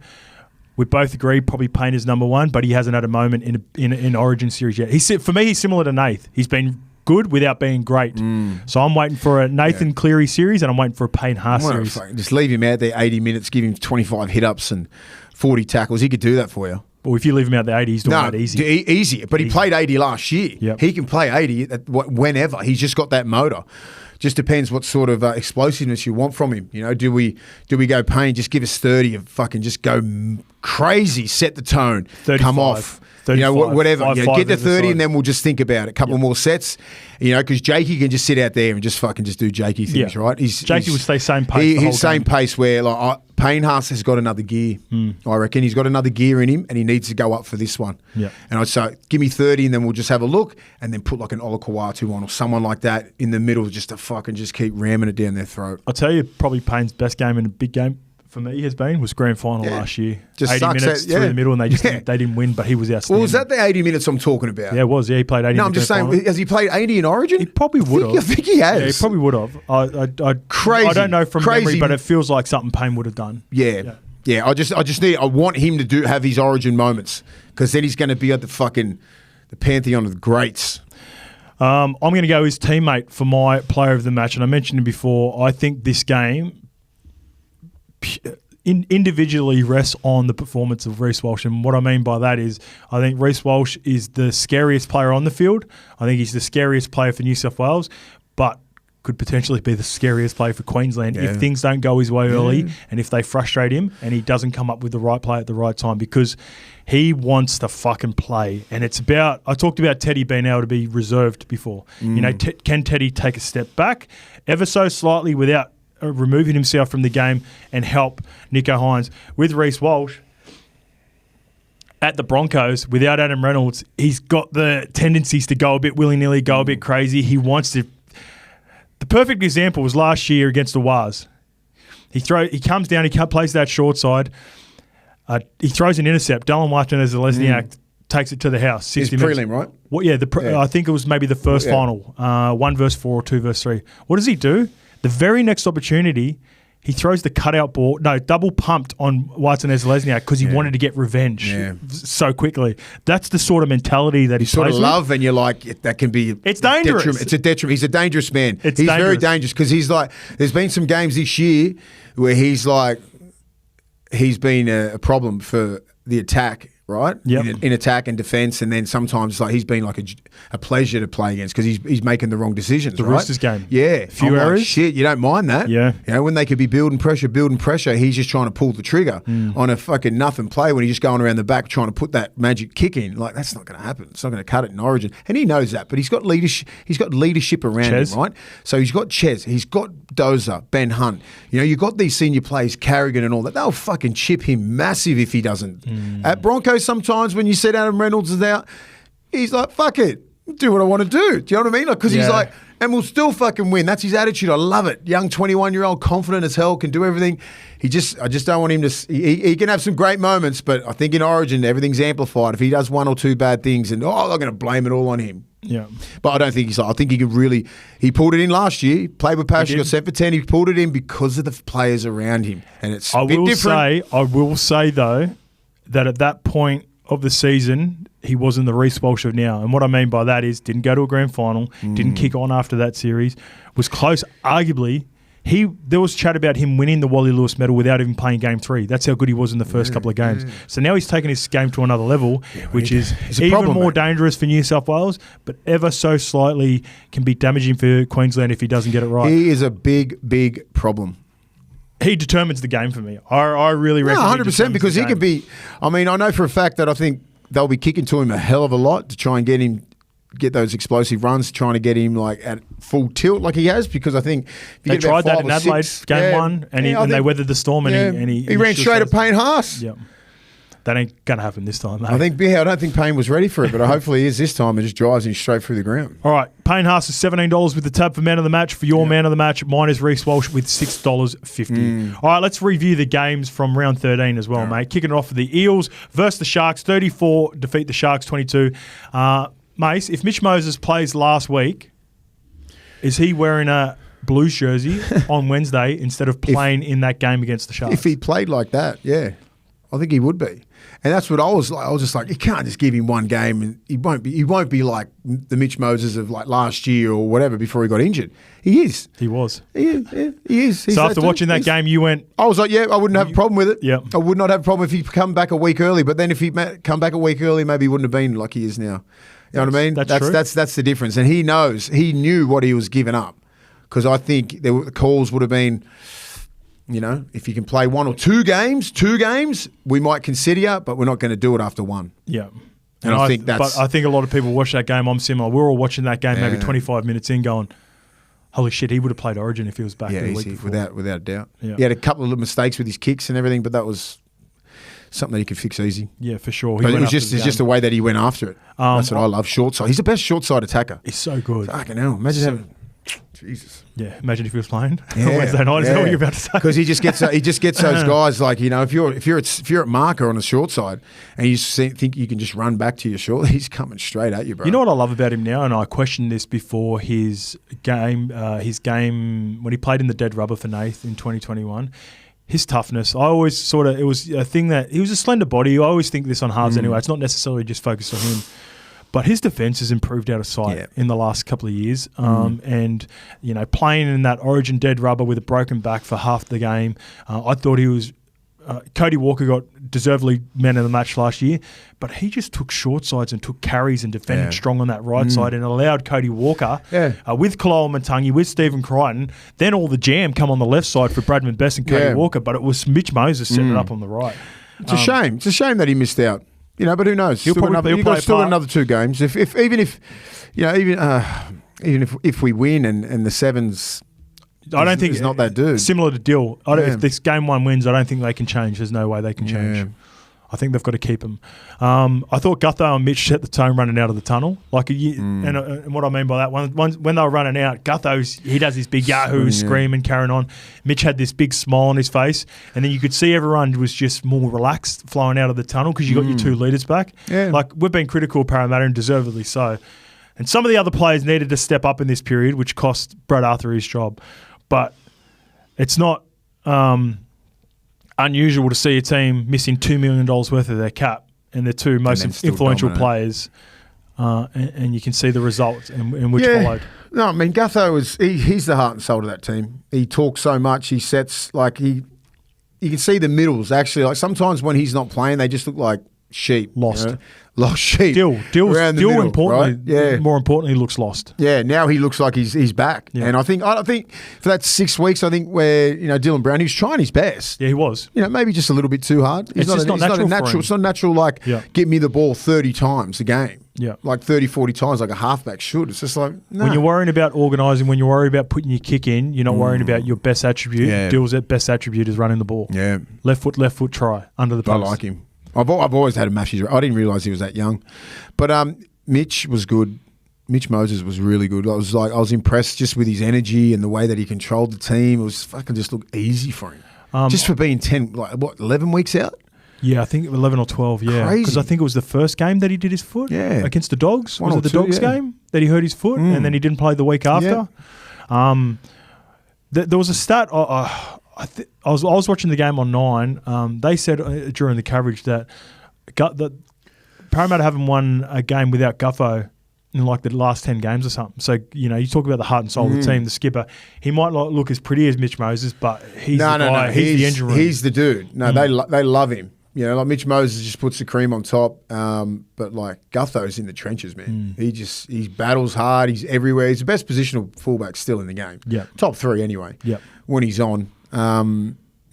We both agree probably Payne is number 1, but he hasn't had a moment in Origin series yet. For me, he's similar to Nath. He's been good without being great. So I'm waiting for a Nathan Cleary series, and I'm waiting for a Payne Haas series. Just leave him out there 80 minutes, give him 25 hit-ups and 40 tackles. He could do that for you. Well, if you leave him out there 80, he's doing that easy. Easy. But he played 80 last year. Yep. He can play 80 whenever. He's just got that motor. Just depends what sort of explosiveness you want from him. You know, do we go Payne, just give us 30 and fucking just go crazy, set the tone, 35, come off. 35, you know, whatever. Get to 30 side. and then we'll just think about it. A couple more sets, you know, because Jakey can just sit out there and just fucking just do Jakey things, right? Jakey would stay same pace. He's same pace where like Payne Haas has got another gear. I reckon he's got another gear in him and he needs to go up for this one. Yeah. And I'd say give me 30 and then we'll just have a look and then put like an Olakawatu on or someone like that in the middle just to fucking just keep ramming it down their throat. I'll tell you, probably Payne's best game in a big game for me was grand final last year. Just 80 minutes through the middle and they didn't win, but he was outstanding. Well, was that the 80 minutes I'm talking about? Yeah, it was. Yeah, he played 80 No, I'm just saying, has he played 80 in Origin? He probably would have. I think he has. Yeah, he probably would have. Crazy. I don't know from memory, but it feels like something Payne would have done. Yeah. I want him to have his Origin moments because then he's going to be at the pantheon of the greats. I'm going to go his teammate for my player of the match, and I mentioned him before. I think this game individually rests on the performance of Reece Walsh, and what I mean by that is I think Reece Walsh is the scariest player on the field. I think he's the scariest player for New South Wales, but could potentially be the scariest player for Queensland if things don't go his way early and if they frustrate him and he doesn't come up with the right play at the right time, because he wants to fucking play. And it's about, I talked about Teddy being able to be reserved before. You know, can Teddy take a step back ever so slightly without removing himself from the game and help Nicho Hynes? With Reece Walsh at the Broncos, without Adam Reynolds, he's got the tendencies to go a bit willy-nilly, go a bit crazy. He wants to. The perfect example was last year against the WILLIE'S. He comes down, he plays that short side. He throws an intercept. Dylan Martinez-Lesniak takes it to the house. 60 minutes. Prelim, right? Well, I think it was maybe the first final, 1 versus 4 or 2 versus 3. What does he do? The very next opportunity, he throws the cutout ball, double pumped on Martinez-Lesniak because he wanted to get revenge so quickly. That's the sort of mentality that he sort of love, and you're like, that can be. It's dangerous. It's a detriment. He's a dangerous man. He's very dangerous because he's like. There's been some games this year where he's been a problem for the attack. Right? Yep. In attack and defence, and then sometimes he's been like a pleasure to play against because he's making the wrong decisions. The Roosters game. Yeah. A few errors. Like, shit, you don't mind that. Yeah. You know, when they could be building pressure, he's just trying to pull the trigger on a fucking nothing play when he's just going around the back trying to put that magic kick in. Like, that's not going to happen. It's not going to cut it in Origin. And he knows that, but he's got leadership around him, right? So he's got Ches, he's got Dozer, Ben Hunt. You know, you've got these senior players, Carrigan and all that. They'll fucking chip him massive if he doesn't. At Broncos, sometimes when you said Adam Reynolds is out, he's like, fuck it, do what I want to do. Do you know what I mean? Because he's like, and we'll still fucking win. That's his attitude. I love it. Young 21-year-old, confident as hell, can do everything. I just don't want him to. He can have some great moments, but I think in Origin everything's amplified. If he does 1 or 2 bad things, and they're going to blame it all on him. Yeah, but I don't think he's like. I think he could really. He pulled it in last year. He played with passion. Got set for 10. He pulled it in because of the players around him, and it's a bit different. I will say though that at that point of the season, he wasn't the Reece Walsh of now. And what I mean by that is didn't go to a grand final, didn't kick on after that series, was close. Arguably, there was chat about him winning the Wally Lewis medal without even playing game 3. That's how good he was in the first couple of games. So now he's taken his game to another level, which is even more dangerous for New South Wales, but ever so slightly can be damaging for Queensland if he doesn't get it right. He is a big, big problem. He determines the game for me. I really reckon 100% because he can be. I mean, I know for a fact that I think they'll be kicking to him a hell of a lot to try and get those explosive runs, trying to get him like at full tilt like he has. Because I think they tried that in Adelaide game 1, and they weathered the storm, and he ran straight at Payne Haas. Yeah. That ain't going to happen this time, mate. I don't think Payne was ready for it, but hopefully he is this time and just drives him straight through the ground. All right, Payne Haas is $17 with the tab for man of the match. For your man of the match, mine is Reece Walsh with $6.50. All right, let's review the games from round 13 as well, mate. Kicking it off with the Eels versus the Sharks. 34 defeat the Sharks 22. Mace, if Mitch Moses plays last week, is he wearing a Blues jersey on Wednesday instead of playing in that game against the Sharks? If he played like that, yeah, I think he would be. And that's what I was like. I was just like, you can't just give him one game, and he won't be like the Mitch Moses of like last year or whatever before he got injured. He is. He was. He is. So after watching that game, you went. I was like, yeah, I wouldn't have a problem with it. Yeah, I would not have a problem if he come back a week early. But then if he come back a week early, maybe he wouldn't have been like he is now. You know what I mean? That's true. That's the difference. And he knew what he was giving up, because I think the calls would have been, you know, if you can play one or two games, we might consider you, but we're not going to do it after one. Yeah. And I think that's... But I think a lot of people watch that game. I'm similar. We're all watching that game maybe 25 minutes in going, holy shit, he would have played Origin if he was back the week before. Without a doubt. Yeah. He had a couple of little mistakes with his kicks and everything, but that was something that he could fix easy. Yeah, for sure. But it's just the way that he went after it. That's what I love. Short side. He's the best short side attacker. He's so good. Fucking hell. Imagine having... Jesus. Yeah, imagine if he was playing Wednesday night. Is that what you're about to say? Because he just gets those guys, like, you know, if you're at marker on the short side and you think you can just run back to your short, he's coming straight at you, bro. You know what I love about him now, and I questioned this before his game when he played in the dead rubber for Nath in 2021. His toughness, I always it was a thing that he was a slender body. I always think this on halves anyway. It's not necessarily just focused on him. But his defence has improved out of sight in the last couple of years. And, you know, playing in that Origin dead rubber with a broken back for half the game, I thought he was... Cody Walker got deservedly man of the match last year, but he just took short sides and took carries and defended strong on that right side and allowed Cody Walker, with Kaloa Matangi, with Stephen Crichton, then all the jam come on the left side for Bradman Best and Cody Walker, but it was Mitch Moses setting it up on the right. It's a shame. It's a shame that he missed out. You know, but who knows? He'll still got another 2 games. Even if we win and the Sevens, I don't think it's not that dude. Similar to Dill. If this game 1 wins, I don't think they can change. There's no way they can change. I think they've got to keep him. I thought Gutho and Mitch set the tone running out of the tunnel. And what I mean by that, when they were running out, he does this big yahoo scream and carrying on. Mitch had this big smile on his face, and then you could see everyone was just more relaxed flowing out of the tunnel because you got your 2 leaders back. Yeah. Like, we've been critical of Parramatta, and deservedly so. And some of the other players needed to step up in this period, which cost Brad Arthur his job. But it's not... unusual to see a team missing $2 million worth of their cap and their 2 most influential players, and you can see the results and which followed. No, I mean, Gutho he's the heart and soul of that team. He talks so much. He sets, like, you can see the middles actually. Like, sometimes when he's not playing, they just look like sheep. Lost. You know? Lost sheep. Dill importantly, right? more importantly, looks lost. Yeah, now he looks like he's back. Yeah. And I think for that 6 weeks, I think where, you know, Dylan Brown, he was trying his best. Yeah, he was. You know, maybe just a little bit too hard. It's not natural. It's not natural, like, get me the ball 30 times a game. Yeah. Like 30, 40 times like a halfback should. It's just like, no. When you're worrying about organising, when you're worried about putting your kick in, you're not worrying about your best attribute. Yeah. Dill's best attribute is running the ball. Yeah. Left foot try, under the post. I like him. I've always had a match. I didn't realise he was that young. But Mitch was good. Mitch Moses was really good. I was impressed just with his energy and the way that he controlled the team. It was fucking just looked easy for him. Just for being 11 weeks out? Yeah, I think 11 or 12, yeah. Because I think it was the first game that he did his foot against the Dogs. Was it the Dogs game that he hurt his foot and then he didn't play the week after? Yeah. There was a stat... I was watching the game on 9. They said during the coverage that Parramatta haven't won a game without Gutho in like the last 10 games or something. So, you know, you talk about the heart and soul of the team, the skipper. He might not look as pretty as Mitch Moses, but he's the guy. He's the engine room. He's the dude. No, they love him. You know, like Mitch Moses just puts the cream on top, but like Gutho's in the trenches, man. He battles hard. He's everywhere. He's the best positional fullback still in the game. Yeah, top 3 anyway. Yeah, when he's on.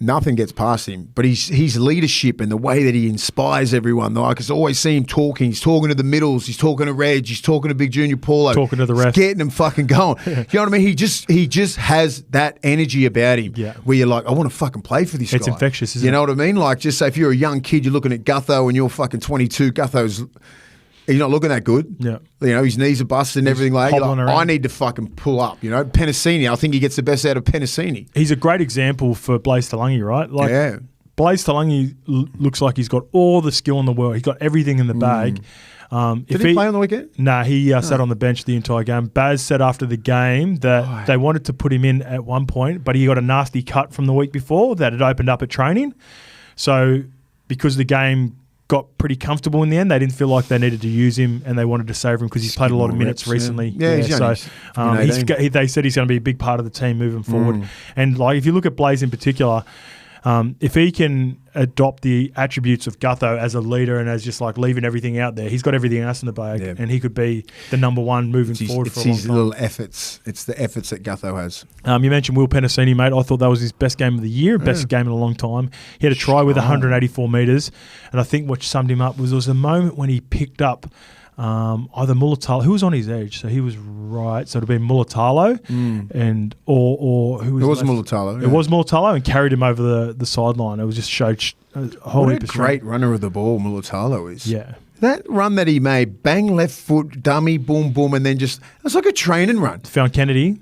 nothing gets past him. But his leadership and the way that he inspires everyone, though, I can always see him talking. He's talking to the middles. He's talking to Reg. He's talking to Big Junior Paulo. Talking to the ref. Getting them fucking going. You know what I mean? He just has that energy about him where you're like, I want to fucking play for this guy. It's infectious, isn't it? You know what I mean? Like, just say if you're a young kid, you're looking at Gutho and you're fucking 22, he's not looking that good. Yeah. You know, his knees are busted and everything like that. Like, I need to fucking pull up. You know, Penasini, I think he gets the best out of Penasini. He's a great example for Blaze Talangi, right? Like, Blaze Talangi looks like he's got all the skill in the world. He's got everything in the bag. Did he play on the weekend? Nah, he sat on the bench the entire game. Baz said after the game that they wanted to put him in at one point, but he got a nasty cut from the week before that had opened up at training. So because the game got pretty comfortable in the end, they didn't feel like they needed to use him, and they wanted to save him because he's played a lot of minutes recently. Yeah, they said he's going to be a big part of the team moving forward. And like, if you look at Blaze in particular, if he can adopt the attributes of Gutho as a leader and as just like leaving everything out there, he's got everything else in the bag, and he could be the number one moving forward for a long time. It's his little efforts. It's the efforts that Gutho has. You mentioned Will Penasini, mate. I thought that was his best game of the year, best game in a long time. He had a try with 184 metres, and I think what summed him up was a moment when he picked up either Mulatalo, who was on his edge, so he was right, so it would have been Mulatalo, and or who was it was Mulatalo. It was Mulatalo, and carried him over the sideline. It was just showed a whole heap of great runner of the ball Mulatalo is. Yeah. That run that he made, bang left foot, dummy, boom, boom, and then it was like a training run. Found Kennedy.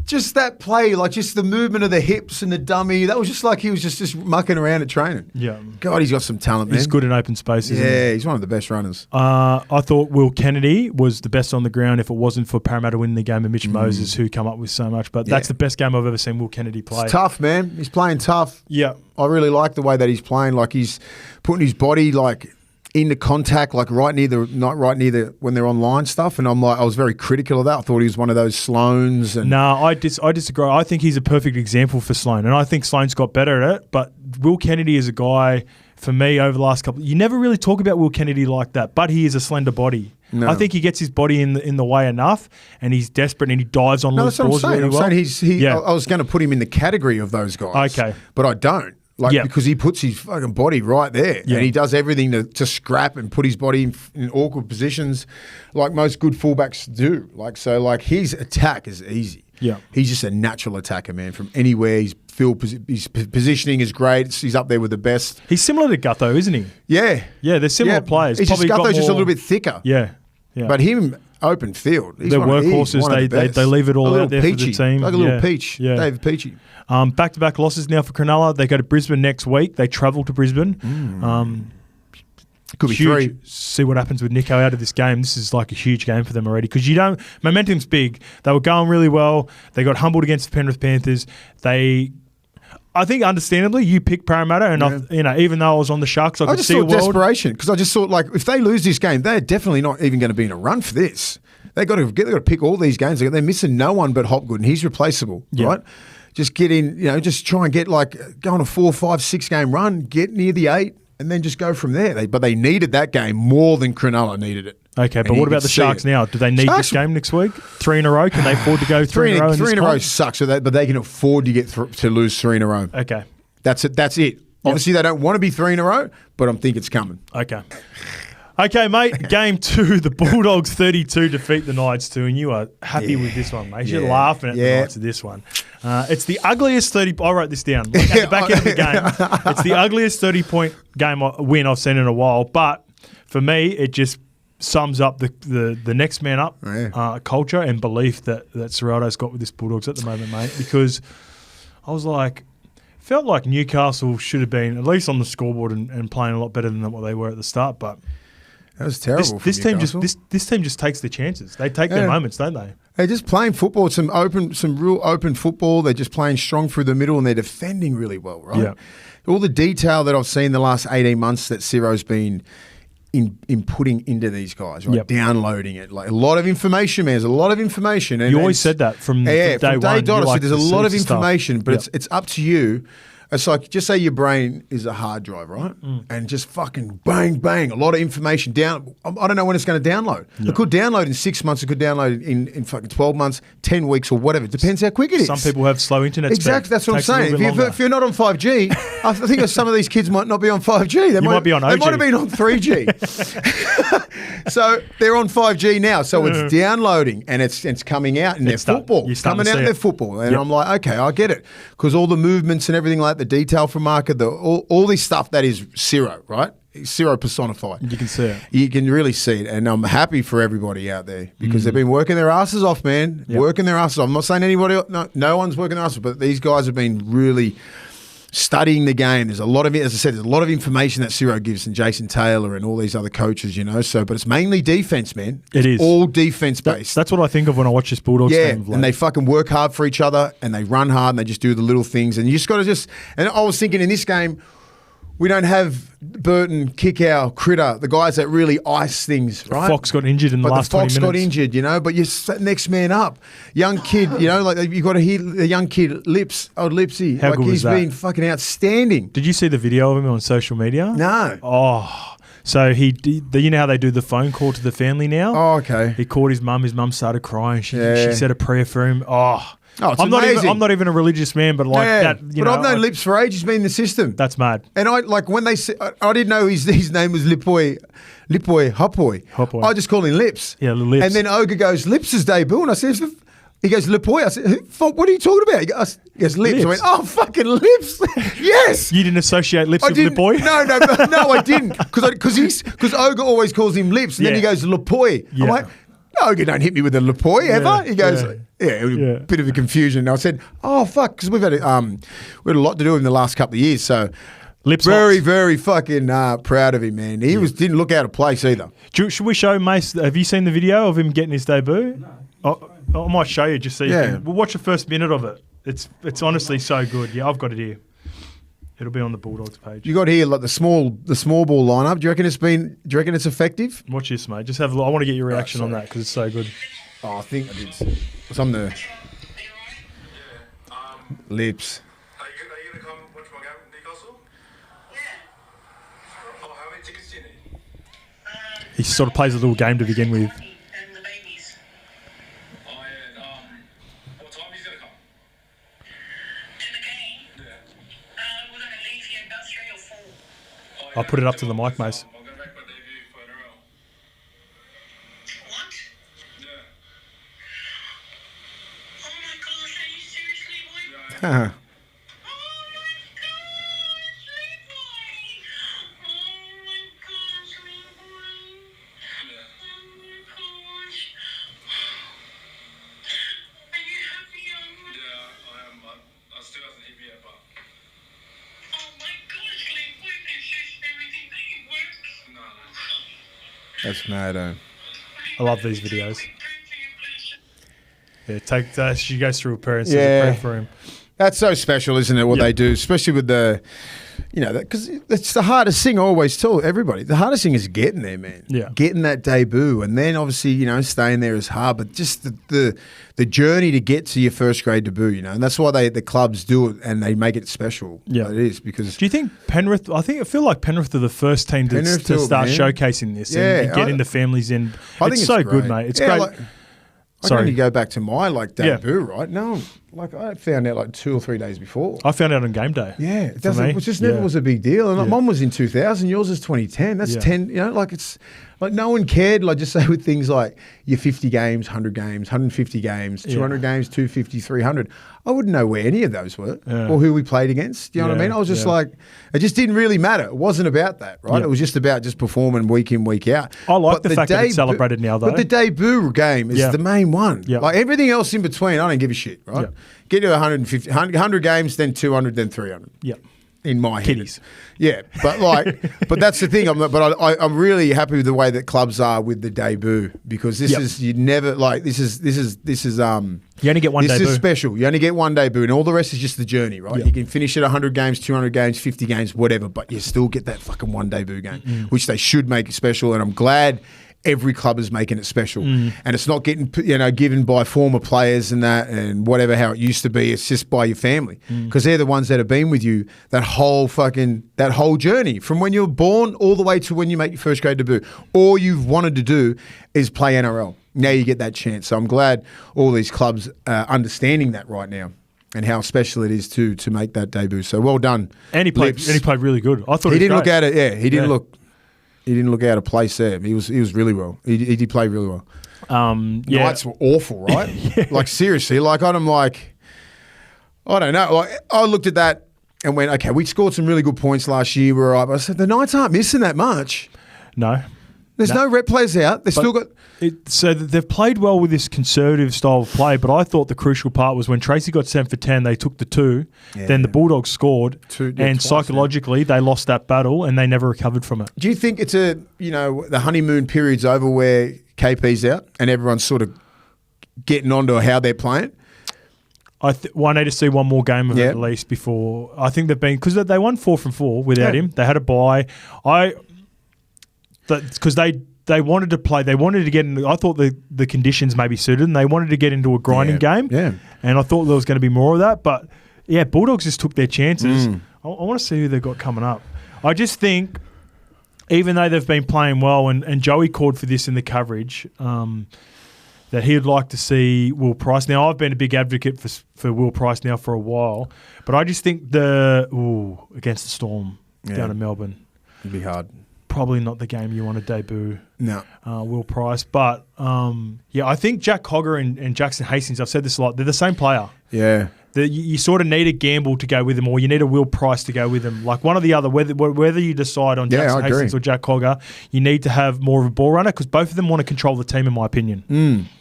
Just that play, like just the movement of the hips and the dummy. That was just like he was just mucking around at training. Yeah. God, he's got some talent, man. He's good in open space, isn't he? Yeah, he's one of the best runners. I thought Will Kennedy was the best on the ground if it wasn't for Parramatta winning the game and Mitch Moses, who come up with so much. But that's the best game I've ever seen Will Kennedy play. It's tough, man. He's playing tough. Yeah. I really like the way that he's playing. Like he's putting his body like into contact, like not right near the when they're online stuff, and I was very critical of that. I thought he was one of those Sloans. And no, I disagree. I think he's a perfect example for Sloan, and I think Sloan's got better at it. But Will Kennedy is a guy for me over the last couple. You never really talk about Will Kennedy like that, but he is a slender body. No. I think he gets his body in the way enough, and he's desperate, and he dives on loose balls really well. I'm saying I was going to put him in the category of those guys. Okay, but I don't. Because he puts his fucking body right there, and he does everything to scrap and put his body in awkward positions, like most good fullbacks do. His attack is easy. Yeah, he's just a natural attacker, man. From anywhere, his positioning is great. He's up there with the best. He's similar to Gutho, isn't he? Yeah, they're similar players. Gutho's just a little bit thicker. Yeah. But him, open field. They're workhorses. They leave it all out there for the team. Like a little peach. Yeah. David Peachy. Back-to-back losses now for Cronulla. They go to Brisbane next week. They travel to Brisbane. Could be huge. 3. See what happens with NICHO out of this game. This is like a huge game for them already because momentum's big. They were going really well. They got humbled against the Penrith Panthers. I think, understandably, you picked Parramatta, and even though I was on the Sharks, I could see a world. Desperation because I just thought if they lose this game, they're definitely not even going to be in a run for this. They got to pick all these games. They're missing no one but Hopgood, and he's replaceable, right? Just get in, just try and get go on a 4, 5, 6 game run, get near the 8, and then just go from there. But they needed that game more than Cronulla needed it. Okay, but what about the Sharks now? Do they need this game next week? 3 in a row? Can they afford to go 3 in a row? 3 in a row sucks, but they can afford to to lose 3 in a row. Okay. That's it. That's it. Obviously, they don't want to be 3 in a row, but I think it's coming. Okay, mate. Game 2, the Bulldogs 32 defeat the Knights 2, and you are happy with this one, mate. You're laughing at the Knights of this one. It's the ugliest 30. I wrote this down. At the back end of the game, it's the ugliest 30-point win I've seen in a while. But for me, it just sums up the next man up culture and belief that Serrato's got with this Bulldogs at the moment, mate. Because I was felt like Newcastle should have been at least on the scoreboard and playing a lot better than what they were at the start, but. That was terrible. This team just takes the chances. They take their moments, don't they? They're just playing football. Some real open football. They're just playing strong through the middle, and they're defending really well, right? Yeah. All the detail that I've seen the last 18 months that Ciro's been in putting into these guys, right? Downloading it, a lot of information, man. There's a lot of information. And you always said that from day one. There's a lot of information, but it's up to you. It's like, just say your brain is a hard drive, right? And just fucking bang, bang, a lot of information down. I don't know when it's going to download. It could download in 6 months. It could download in fucking 12 months, 10 weeks or whatever. It depends how quick it is. Some people have slow internet speed. Exactly, that's what I'm Takes a saying. little bit If you're not on 5G, I think some of these kids might not be on 5G. They might be on OG. They might have been on 3G. So they're on 5G now. So it's downloading and it's coming out in their football. It's coming out in their football. And I'm like, okay, I get it. Because all the movements and everything like the detail from market, all this stuff that is Xero, right? Xero personified. You can see it. You can really see it. And I'm happy for everybody out there because they've been working their asses off, man. Working their asses off. I'm not saying anybody else, no one's working their asses off, but these guys have been really studying the game. There's a lot of it, as I said, there's a lot of information that Xero gives, and Jason Taylor and all these other coaches, So, but it's mainly defense, man. It is all defense based. That's what I think of when I watch this Bulldogs team. And they fucking work hard for each other, and they run hard, and they just do the little things. And you just got to and I was thinking in this game, we don't have Burton, Kickow, Critter, the guys that really ice things, right? Fox got injured in the last 20 minutes. Fox got injured, but you're next man up. Young kid, like you got to hear the young kid, Lips, old Lipsy. How good was that? He's been fucking outstanding. Did you see the video of him on social media? No. Oh, so he did, you know how they do the phone call to the family now? Oh, okay. He called his mum started crying. She said a prayer for him. It's I'm not even a religious man, but that. But I've known Lips for ages. He's been in the system. That's mad. And when they said, I didn't know his name was Lipoi Hopoi. I just call him Lips. Yeah, Lips. And then Ogre goes, Lips' debut, and I said, he goes, Lipoi. I said, what are you talking about? He goes, Lips. I went, oh, fucking Lips. Yes. You didn't associate Lips with Lipoi? No, I didn't. Because Ogre always calls him Lips, and then he goes, Lipoi. I'm like, Ogre don't hit me with a Lipoi ever. He goes, it was a bit of a confusion. And I said, oh, fuck, because we've had a lot to do in the last couple of years. So Lips very, very fucking proud of him, man. He didn't look out of place either. Should we show Mace? Have you seen the video of him getting his debut? No. I might show you just so you can. We'll watch the first minute of it. It's honestly so good. Yeah, I've got it here. It'll be on the Bulldogs page. You got here like the small ball lineup. Do you reckon it's effective? Watch this, mate. Just have a look. I want to get your reaction on that because it's so good. Oh, I think I did. It's on the Lips. Are you going to come watch my game in Newcastle? Yeah. Oh, how many tickets do you need? He sort of plays a little game to begin with. And the babies. Oh, yeah. What time are you going to come? To the game? Yeah. We're going to leave here about 3 or 4. Oh, yeah. I'll put it up to the mic, Mace. I'm going to make my debut for NRL. What? Yeah. Oh my gosh, are you seriously going? Huh. That's mad, I love these videos. Yeah, she goes through a prayer and says a prayer for him. That's so special, isn't it, what they do, especially with the, because it's the hardest thing I always tell everybody. The hardest thing is getting there, man. Yeah. Getting that debut. And then obviously, staying there is hard, but just the journey to get to your first grade debut, and that's why the clubs do it and they make it special. Yeah. It is because... Do you think Penrith, I feel like Penrith are the first team to start showcasing this and getting the families in. I think it's so good, mate. It's great. I can only go back to my debut, right? No, I found out 2 or 3 days before. I found out on game day. Yeah, it just never was a big deal. And mine was in 2000. Yours is 2010. That's 10. It's like no one cared. Like just say with things like your 50 games, 100 games, 150 games, 200 games, 250, 300. I wouldn't know where any of those were or who we played against. You know what I mean? I was just it just didn't really matter. It wasn't about that, right? It was just about just performing week in, week out. I like the fact that it's celebrated now, though. But the debut game is the main one. Yeah. Like everything else in between, I don't give a shit, right? Yeah. Get to 100 games, then 200, then 300. Yeah. In my head. Kiddies. Yeah, but but that's the thing. I'm really happy with the way that clubs are with the debut because this is you never this is you only get one debut. This is special. You only get one debut, and all the rest is just the journey, right? Yeah. You can finish at 100 games, 200 games, 50 games, whatever, but you still get that fucking one debut game, which they should make special. And I'm glad every club is making it special, and it's not getting given by former players and that and whatever how it used to be. It's just by your family because they're the ones that have been with you that whole journey from when you were born all the way to when you make your first grade debut. All you've wanted to do is play NRL. Now you get that chance. So I'm glad all these clubs are understanding that right now and how special it is to make that debut. So well done. And he played really good. I thought he didn't look out of He didn't look out of place there. He was really well. He did play really well. Knights were awful, right? Yeah. Like seriously, I don't know. Like I looked at that and went, okay, we scored some really good points last year. We're right. But I said the Knights aren't missing that much. No. There's no rep players out. Still got. So they've played well with this conservative style of play, but I thought the crucial part was when Tracy got sent for 10, they took the 2, then the Bulldogs scored, and psychologically they lost that battle and they never recovered from it. Do you think it's the honeymoon period's over where KP's out and everyone's sort of getting onto how they're playing? I need to see one more game of it at least before. I think they've been, because they won 4 from 4 without him. They had a bye. Because they wanted to play, they wanted to get in. I thought the conditions maybe suited, and they wanted to get into a grinding game. Yeah, and I thought there was going to be more of that. But yeah, Bulldogs just took their chances. I want to see who they've got coming up. I just think, even though they've been playing well, and Joey called for this in the coverage, that he'd like to see Will Price. Now, I've been a big advocate for Will Price now for a while, but I just think against the Storm down in Melbourne, it'd be hard. Probably not the game you want to debut. No, Will Price, but I think Jack Cogger and Jackson Hastings. I've said this a lot. They're the same player. Yeah, you sort of need a Gamble to go with them, or you need a Will Price to go with them. Like one or the other. Whether you decide on Jackson Hastings or Jack Cogger, you need to have more of a ball runner because both of them want to control the team, in my opinion.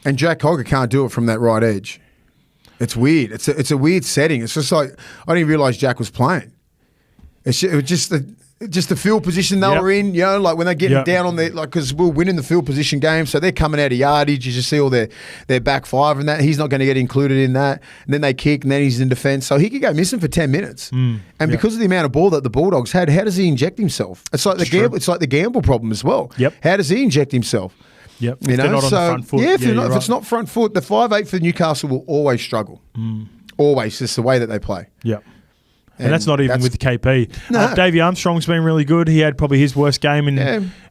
And Jack Cogger can't do it from that right edge. It's weird. It's a weird setting. It's just like I didn't realise Jack was playing. It was just the field position they were in, like when they're getting down on because we're winning the field position game, so they're coming out of yardage. You just see all their back five and that. He's not going to get included in that. And then they kick, and then he's in defence. So he could go missing for 10 minutes. And because of the amount of ball that the Bulldogs had, how does he inject himself? It's like It's like the gamble problem as well. Yep. How does he inject himself? Yep. If they're not on the front foot. Yeah, if it's not front foot, the 5'8" for Newcastle will always struggle. Always. Just the way that they play. Yeah. And that's not even with the KP. No. Davey Armstrong's been really good. He had probably his worst game in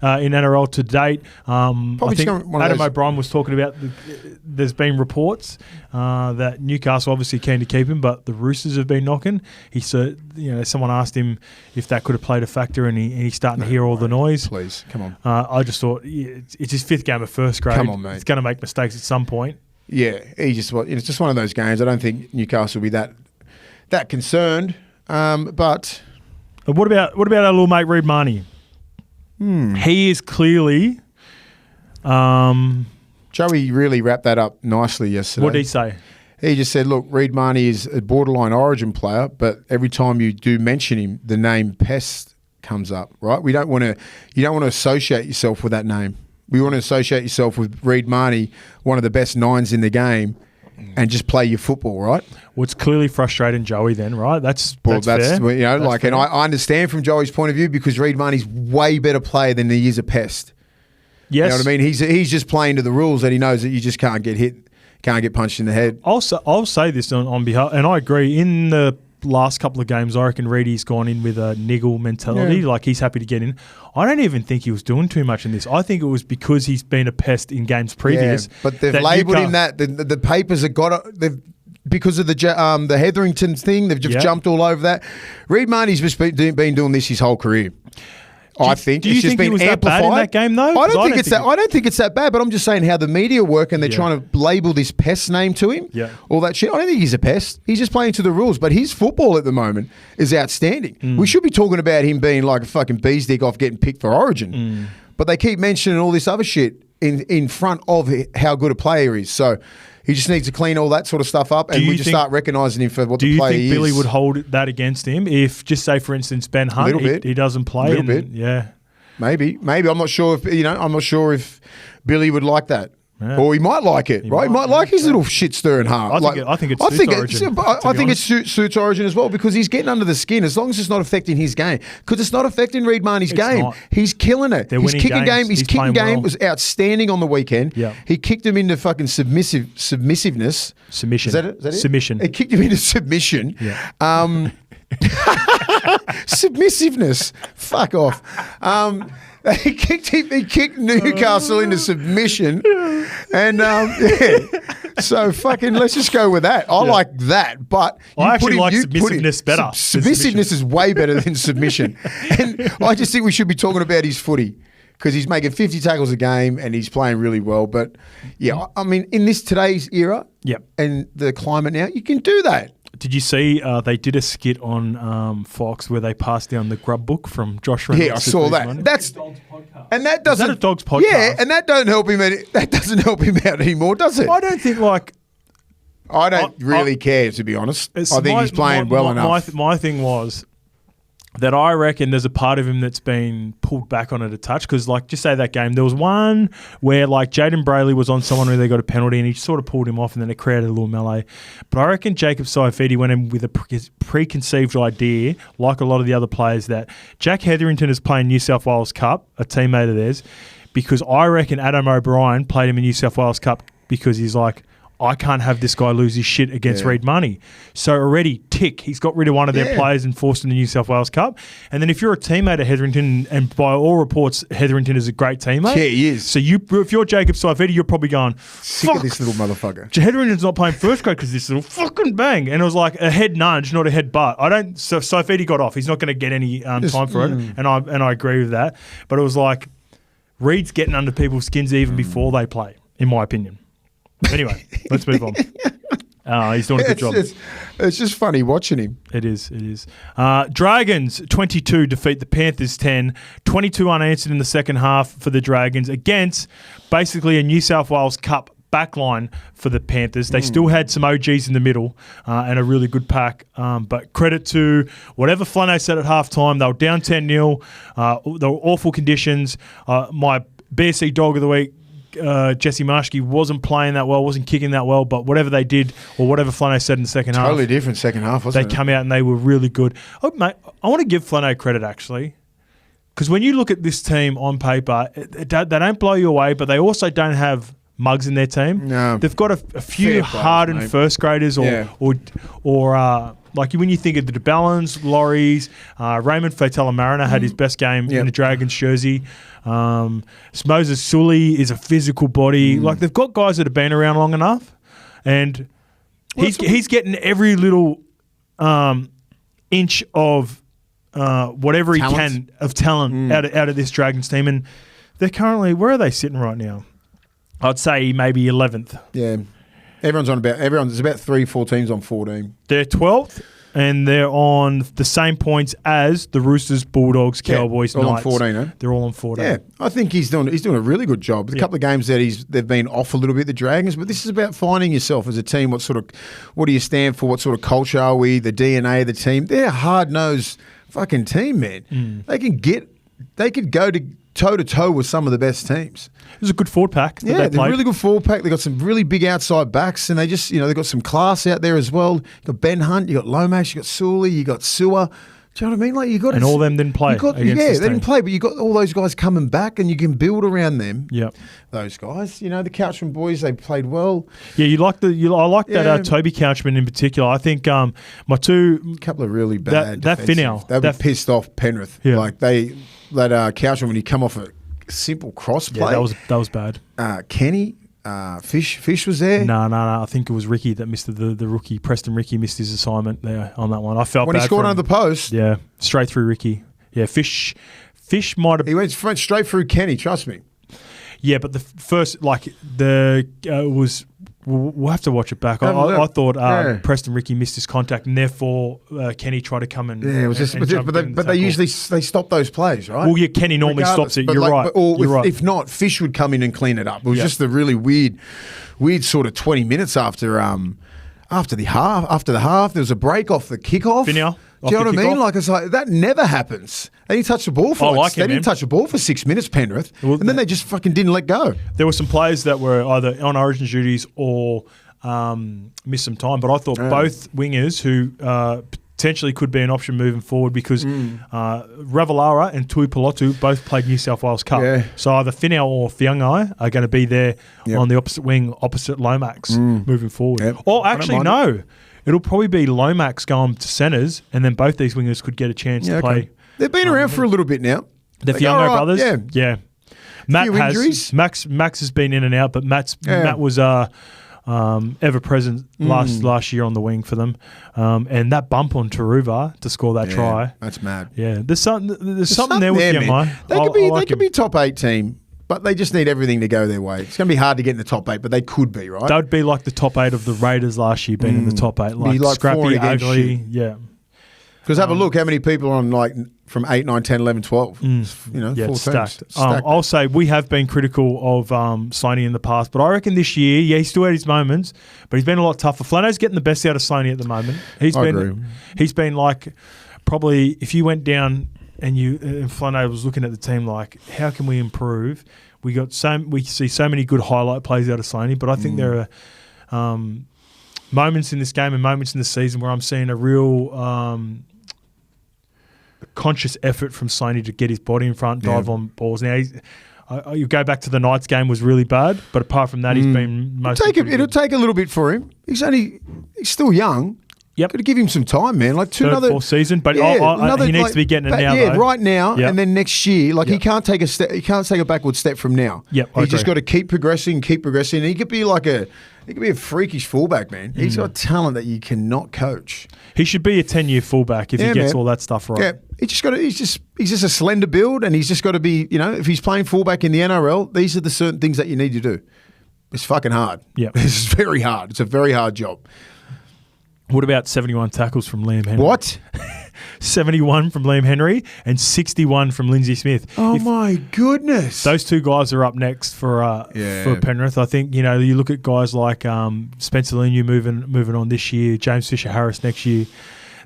NRL to date. I think Adam O'Brien was talking about there's been reports that Newcastle obviously keen to keep him, but the Roosters have been knocking. Someone asked him if that could have played a factor, and he's starting to hear all the noise. Please, come on. I just thought it's his 5th game of first grade. Come on, mate. He's going to make mistakes at some point. Yeah, it's just one of those games. I don't think Newcastle will be that concerned. But what about our little mate Reed Marnie? He is clearly. Joey really wrapped that up nicely yesterday. What did he say? He just said, "Look, Reed Marnie is a borderline Origin player, but every time you do mention him, the name Pest comes up. Right? You don't want to associate yourself with that name. We want to associate yourself with Reed Marnie, one of the best 9s in the game." And just play your football, right? Well, it's clearly frustrating Joey then, right? That's fair. And I understand from Joey's point of view because Reed Marnie's way better player than he is a Pest. Yes. You know what I mean? He's just playing to the rules and he knows that you just can't get hit, can't get punched in the head. I'll say this on behalf, and I agree, in the last couple of games, I reckon Reedy's gone in with a niggle mentality, like he's happy to get in. I don't even think he was doing too much in this. I think it was because he's been a pest in games previous. Yeah, but they've labelled him that. The papers have got it. Because of the Hetherington thing, they've just jumped all over that. Reed Marnie's just been doing this his whole career. I think it's just been amplified. That bad in that game though? I don't think it's that bad. But I'm just saying how the media work and they're trying to label this pest name to him. Yeah, all that shit. I don't think he's a pest. He's just playing to the rules. But his football at the moment is outstanding. We should be talking about him being like a fucking bee's dick off getting picked for Origin. But they keep mentioning all this other shit in front of how good a player he is. So he just needs to clean all that sort of stuff up, and we just start recognising him for what the player is. Do you think Billy would hold that against him if, just say for instance, Ben Hunt, he doesn't play? Maybe. I'm not sure if Billy would like that. Yeah. Or he might like it, right? He might like his little shit stirring half. I think it suits Origin. I think it suits Origin as well because he's getting under the skin as long as it's not affecting his game. Because it's not affecting Reid Marnie's game. Not. He's killing it. His kicking game, He's kicking game was outstanding on the weekend. Yeah. He kicked him into fucking submissiveness. Submission. Is that it? Submission. He kicked him into submission. Yeah. Submissiveness. Fuck off. He kicked Newcastle into submission, and So fucking let's just go with that. I like that, but I actually like submissiveness better. Submissiveness is way better than submission, and I just think we should be talking about his footy. Because he's making 50 tackles a game and he's playing really well. But yeah, I mean, in today's era and the climate now, you can do that. Did you see they did a skit on Fox where they passed down the grub book from Josh Reynolds? Yeah, I saw that. That's Dog's podcast. and that doesn't. Is that a Dog's podcast? Yeah, and that doesn't help him. That doesn't help him out anymore, does it? I don't think I don't really care, to be honest. I think he's playing well enough. My thing was that I reckon there's a part of him that's been pulled back on it a touch because, like, just say that game, there was one where, like, Jaden Brayley was on someone where they got a penalty and he sort of pulled him off and then it created a little melee. But I reckon Jacob Saifidi went in with a preconceived idea, like a lot of the other players, that Jack Hetherington is playing New South Wales Cup, a teammate of theirs, because I reckon Adam O'Brien played him in New South Wales Cup because he's like, I can't have this guy lose his shit against Reid Marnie. So already, he's got rid of one of their players and forced him to the New South Wales Cup. And then if you're a teammate of Hetherington, and by all reports, Hetherington is a great teammate. Yeah, he is. So if you're Jacob Saifidi, you're probably going, sick of this little motherfucker. Hetherington's not playing first grade because this little fucking bang. And it was like a head nudge, not a head butt. So Saifidi got off. He's not going to get any time for it. And I agree with that. But it was like, Reid's getting under people's skins even before they play, in my opinion. Anyway, let's move on. He's doing a good job. It's just funny watching him. It is. Dragons 22 defeat the Panthers 10. 22 unanswered in the second half for the Dragons against basically a New South Wales Cup backline for the Panthers. They still had some OGs in the middle and a really good pack. But credit to whatever Flano said at halftime. They were down 10-0. They were awful conditions. My BSC dog of the week, Jesse Marshke, wasn't playing that well, wasn't kicking that well, but whatever they did or whatever Flano said in the second half. Totally different second half, wasn't it? They come out and they were really good. Oh, mate, I want to give Flano credit, actually, because when you look at this team on paper, they don't blow you away, but they also don't have mugs in their team. No. They've got a few hardened first graders or like when you think of the DeBellins, Laurie's, Raymond Fatella-Mariner had his best game in a Dragons jersey. Moses Sully is a physical body. Like, they've got guys that have been around long enough, and he's getting every little inch of whatever he can of talent out of this Dragons team. And they're currently, where are they sitting right now? I'd say maybe 11th. Yeah. There's about 3-4 teams on 14. They're 12th, and they're on the same points as the Roosters, Bulldogs, Cowboys, all Knights. on 14, eh? They're all on 14. Yeah, I think he's doing a really good job. A couple of games that they've been off a little bit, the Dragons, but this is about finding yourself as a team. What do you stand for? What sort of culture are we? The DNA of the team. They're a hard-nosed fucking team, man. They could go to toe-to-toe with some of the best teams. It was a good forward pack. They're a really good forward pack. They've got some really big outside backs, and they've got some class out there as well. You've got Ben Hunt, you got Lomax, you got Sully, you got Sewer. Do you know what I mean? Like, you got, and all of them didn't play. They didn't play, but you got all those guys coming back, and you can build around them. Yep. Those guys, the Couchman boys, they played well. Yeah, I like that Toby Couchman in particular. I think my two couple of really bad. That Finau, they were pissed off Penrith. Yeah. Like that Couchman when he come off a simple cross play. Yeah, that was bad. Kenny. Fish was there. No. I think it was Ricky that missed the rookie. Preston Ricky missed his assignment there on that one. I felt when bad he scored under the post. Yeah, straight through Ricky. Yeah, Fish might have. He went straight through Kenny. Trust me. Yeah, but the first was. We'll have to watch it back. I thought Preston Ricky missed his contact, and therefore Kenny tried to come and it was just. But they usually stop those plays, right? Well, yeah, Kenny normally stops it. You're right. If not, Fish would come in and clean it up. It was just a really weird sort of 20 minutes after the half. After the half, there was a break off the kickoff. Finau. Do you know what I mean? Like, it's like, that never happens. They didn't touch the ball for they didn't touch the ball for 6 minutes, Penrith, and then they just fucking didn't let go. There were some players that were either on Origin duties or missed some time, but I thought both wingers who potentially could be an option moving forward because Ravalawa and Tui Pelotu both played New South Wales Cup. Yeah. So either Finau or Fiangai are going to be there on the opposite wing, opposite Lomax moving forward. Yep. Or actually, no. It'll probably be Lomax going to centres, and then both these wingers could get a chance to play. They've been around for a little bit now. The Fiangai brothers? Yeah. Matt has injuries. Max has been in and out, but Matt was ever present last year on the wing for them, and that bump on Taruva to score that try. That's mad. Yeah, there's something there with Fiangai. They could be top 8 team. But they just need everything to go their way. It's going to be hard to get in the top 8, but they could be, right? That would be like the top 8 of the Raiders last year, being in the top 8. Like scrappy, ugly, Because have a look how many people are on like from 8, 9, 10, 11, 12. Full stacked. teams. I'll say we have been critical of Slaney in the past, but I reckon this year, he still had his moments, but he's been a lot tougher. Flano's getting the best out of Slaney at the moment. He's been like probably if you went down and Flano was looking at the team like, how can we improve? We see so many good highlight plays out of Slaney, but I think there are moments in this game and moments in the season where I'm seeing a real conscious effort from Slaney to get his body in front, dive on balls. Now, you go back to the Knights game was really bad, but apart from that, he's been mostly It'll take a little bit for him. He's still young. Yep. Got to give him some time, man. Like fourth season, but he needs to be getting it now. Yeah, right now, and then next year, he can't take a step. He can't take a backward step from now. Yep, he's just got to keep progressing. And he could be a freakish fullback, man. He's got talent that you cannot coach. He should be a 10-year fullback if he gets all that stuff right. Yeah, he's just a slender build, and he's just got to be. If he's playing fullback in the NRL, these are the certain things that you need to do. It's fucking hard. Yeah, this is very hard. It's a very hard job. What about 71 tackles from Liam Henry? What? 71 from Liam Henry and 61 from Lindsay Smith. Oh, my goodness. Those two guys are up next for Penrith. I think, you look at guys like Spencer Leniu moving on this year, James Fisher-Harris next year.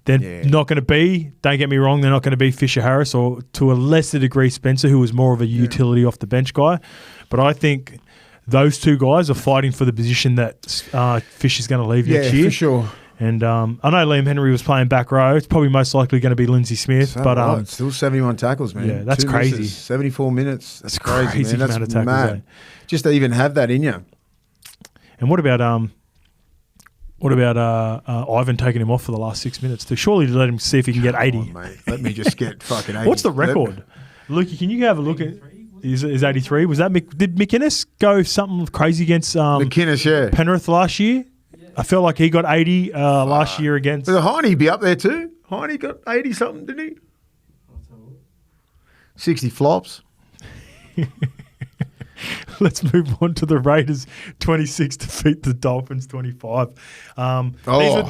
They're not going to be, don't get me wrong, they're not going to be Fisher-Harris or to a lesser degree Spencer, who was more of a utility off the bench guy. But I think those two guys are fighting for the position that Fish is going to leave next year. Yeah, for sure. And I know Liam Henry was playing back row. It's probably most likely going to be Lindsay Smith. But still 71 tackles, man. Yeah, that's crazy. Misses, 74 minutes. That's crazy, man. Amount of tackles, mad. Just to even have that in you. And what about Ivan taking him off for the last 6 minutes? Surely to let him see if he can get 80. On, mate. Let me just get fucking 80. What's the record? Lukey, can you have a look at? Is 83? Was that did McInnes go something crazy against McInnes? Penrith last year? I feel like he got 80 last year against. Did Heine be up there too? Heine got 80 something, didn't he? 60 flops. Let's move on to the Raiders. 26 defeat the Dolphins 25.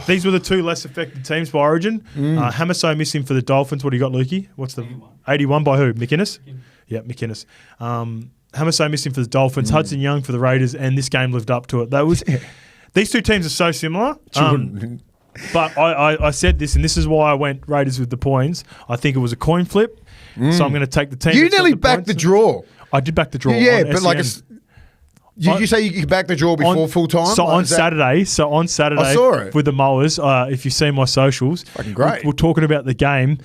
These were the two less affected teams by Origin. Hamaso missing for the Dolphins. What do you got, Lukey? What's the 81 by who? McInnes? Yeah, McInnes. Hamaso missing for the Dolphins. Hudson Young for the Raiders, and this game lived up to it. That was. These two teams are so similar. But I said this, and this is why I went Raiders with the points. I think it was a coin flip, so I'm going to take the team. You nearly backed the draw. I did back the draw. Yeah, but SEN. Did you say you could back the draw before full time? So on Saturday, I saw it with the Mowers. If you see my socials, fucking great. We're talking about the game,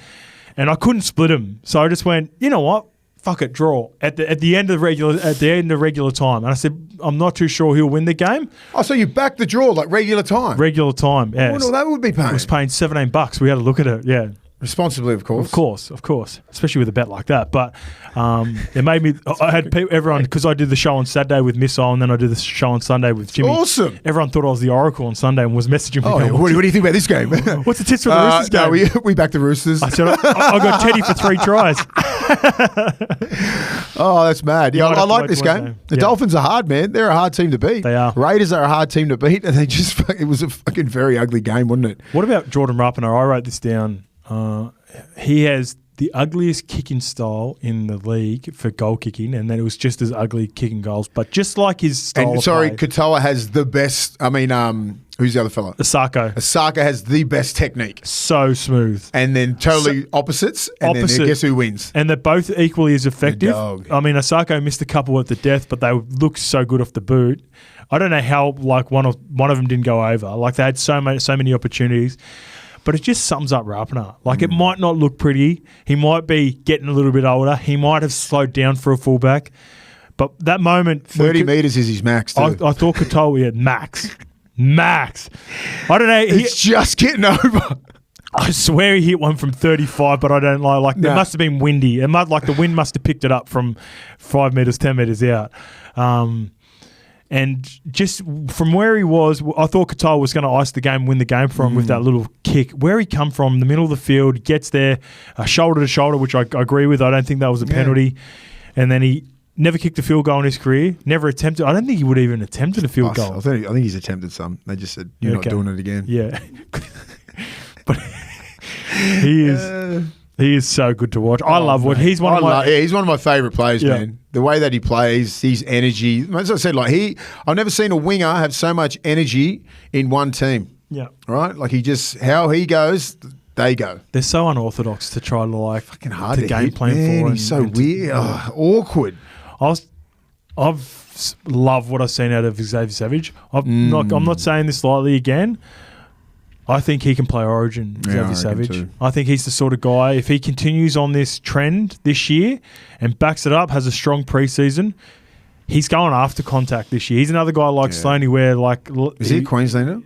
and I couldn't split them, so I just went. You know what? Fuck it, draw at the end of regular time. And I said, I'm not too sure he'll win the game. Oh, so you backed the draw like regular time? Regular time, yeah. Well, that would be paying. It was paying $17. We had to look at it, yeah. Responsibly, of course. Of course. Especially with a bet like that. But it made me... I had everyone... Because I did the show on Saturday with Missile and then I did the show on Sunday with Jimmy. Awesome. Everyone thought I was the Oracle on Sunday and was messaging me. Going, what do you think about this game? What's the tips for the Roosters game? No, we backed the Roosters. I said, I got Teddy for 3 tries. Oh, that's mad. Yeah, I like this game. The Dolphins are hard, man. They're a hard team to beat. They are. Raiders are a hard team to beat. And it was a fucking very ugly game, wasn't it? What about Jordan Rapinoe? I wrote this down. He has the ugliest kicking style in the league for goal kicking, and then it was just as ugly kicking goals. But just like his style. And sorry, Katoa has the best. I mean, Who's the other fella? Asako. Asako has the best technique. So smooth. And then totally opposites. And then guess who wins? And they're both equally as effective. Dog. I mean, Asako missed a couple at the death, but they looked so good off the boot. I don't know how like one of them didn't go over. Like they had so many opportunities. But it just sums up Rapana. Like it might not look pretty. He might be getting a little bit older. He might have slowed down for a fullback. But that moment... 30 metres is his max too. I thought Katoa had max. Max. I don't know. It's just getting over. I swear he hit one from 35, but I don't lie. Like, it must have been windy. The wind must have picked it up from 5 metres, 10 metres out. And just from where he was, I thought Katoa was going to ice the game, win the game for him with that little kick. Where he come from, the middle of the field, gets there, shoulder to shoulder, which I agree with. I don't think that was a penalty. And then he never kicked a field goal in his career. Never attempted. I don't think he would even attempted a field goal. I think he's attempted some. They just said, you're not doing it again. Yeah. But he is so good to watch. I love what he's one of my... he's one of my favourite players, man. The way that he plays, his energy. As I said, I've never seen a winger have so much energy in one team. Yeah. Right? Like how he goes, they go. They're so unorthodox to try to fucking hard to game hit, plan man. for. He's so weird. Awkward. I've loved what I've seen out of Xavier Savage. I'm not saying this lightly again. I think he can play Origin, Xavier Savage. I think he's the sort of guy, if he continues on this trend this year and backs it up, has a strong preseason, he's going after contact this year. He's another guy like Stoney where Is he a Queenslander?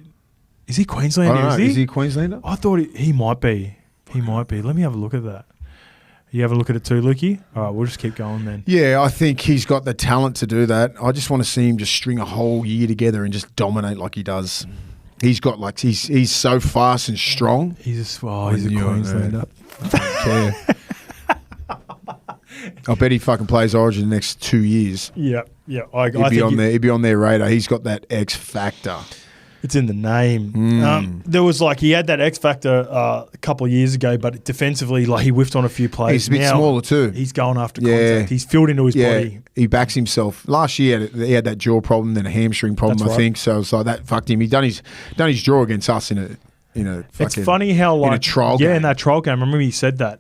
Is he Queenslander? Is he a Queenslander? I thought he might be. He might be. Let me have a look at that. You have a look at it too, Lukey? All right, we'll just keep going then. Yeah, I think he's got the talent to do that. I just want to see him just string a whole year together and just dominate like he does. He's got he's so fast and strong. He's a Queenslander. I don't care. I bet he fucking plays Origin the next 2 years. Yeah. He'd be on their radar. He's got that X factor. It's in the name. There was he had that X factor a couple of years ago, but defensively, he whiffed on a few plays. He's a bit smaller too. He's going after contact. He's filled into his body. He backs himself. Last year he had that jaw problem, then a hamstring problem. That's I think so. So that fucked him. He done his jaw against us in a. It's funny how in a trial game. In that trial game. I remember he said that.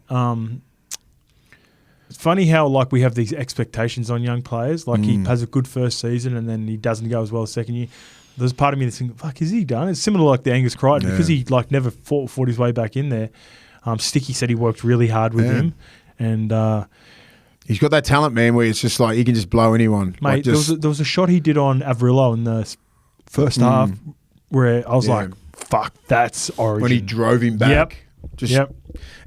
It's funny how we have these expectations on young players. He has a good first season and then he doesn't go as well second year. There's part of me that's thinking, fuck, is he done? It's similar to the Angus Crichton because he never fought his way back in there. Sticky said he worked really hard with him, and he's got that talent, man, where it's just he can just blow anyone. Mate, there was a shot he did on Averillo in the first half where I was like, fuck, that's Origin. When he drove him back. Yep.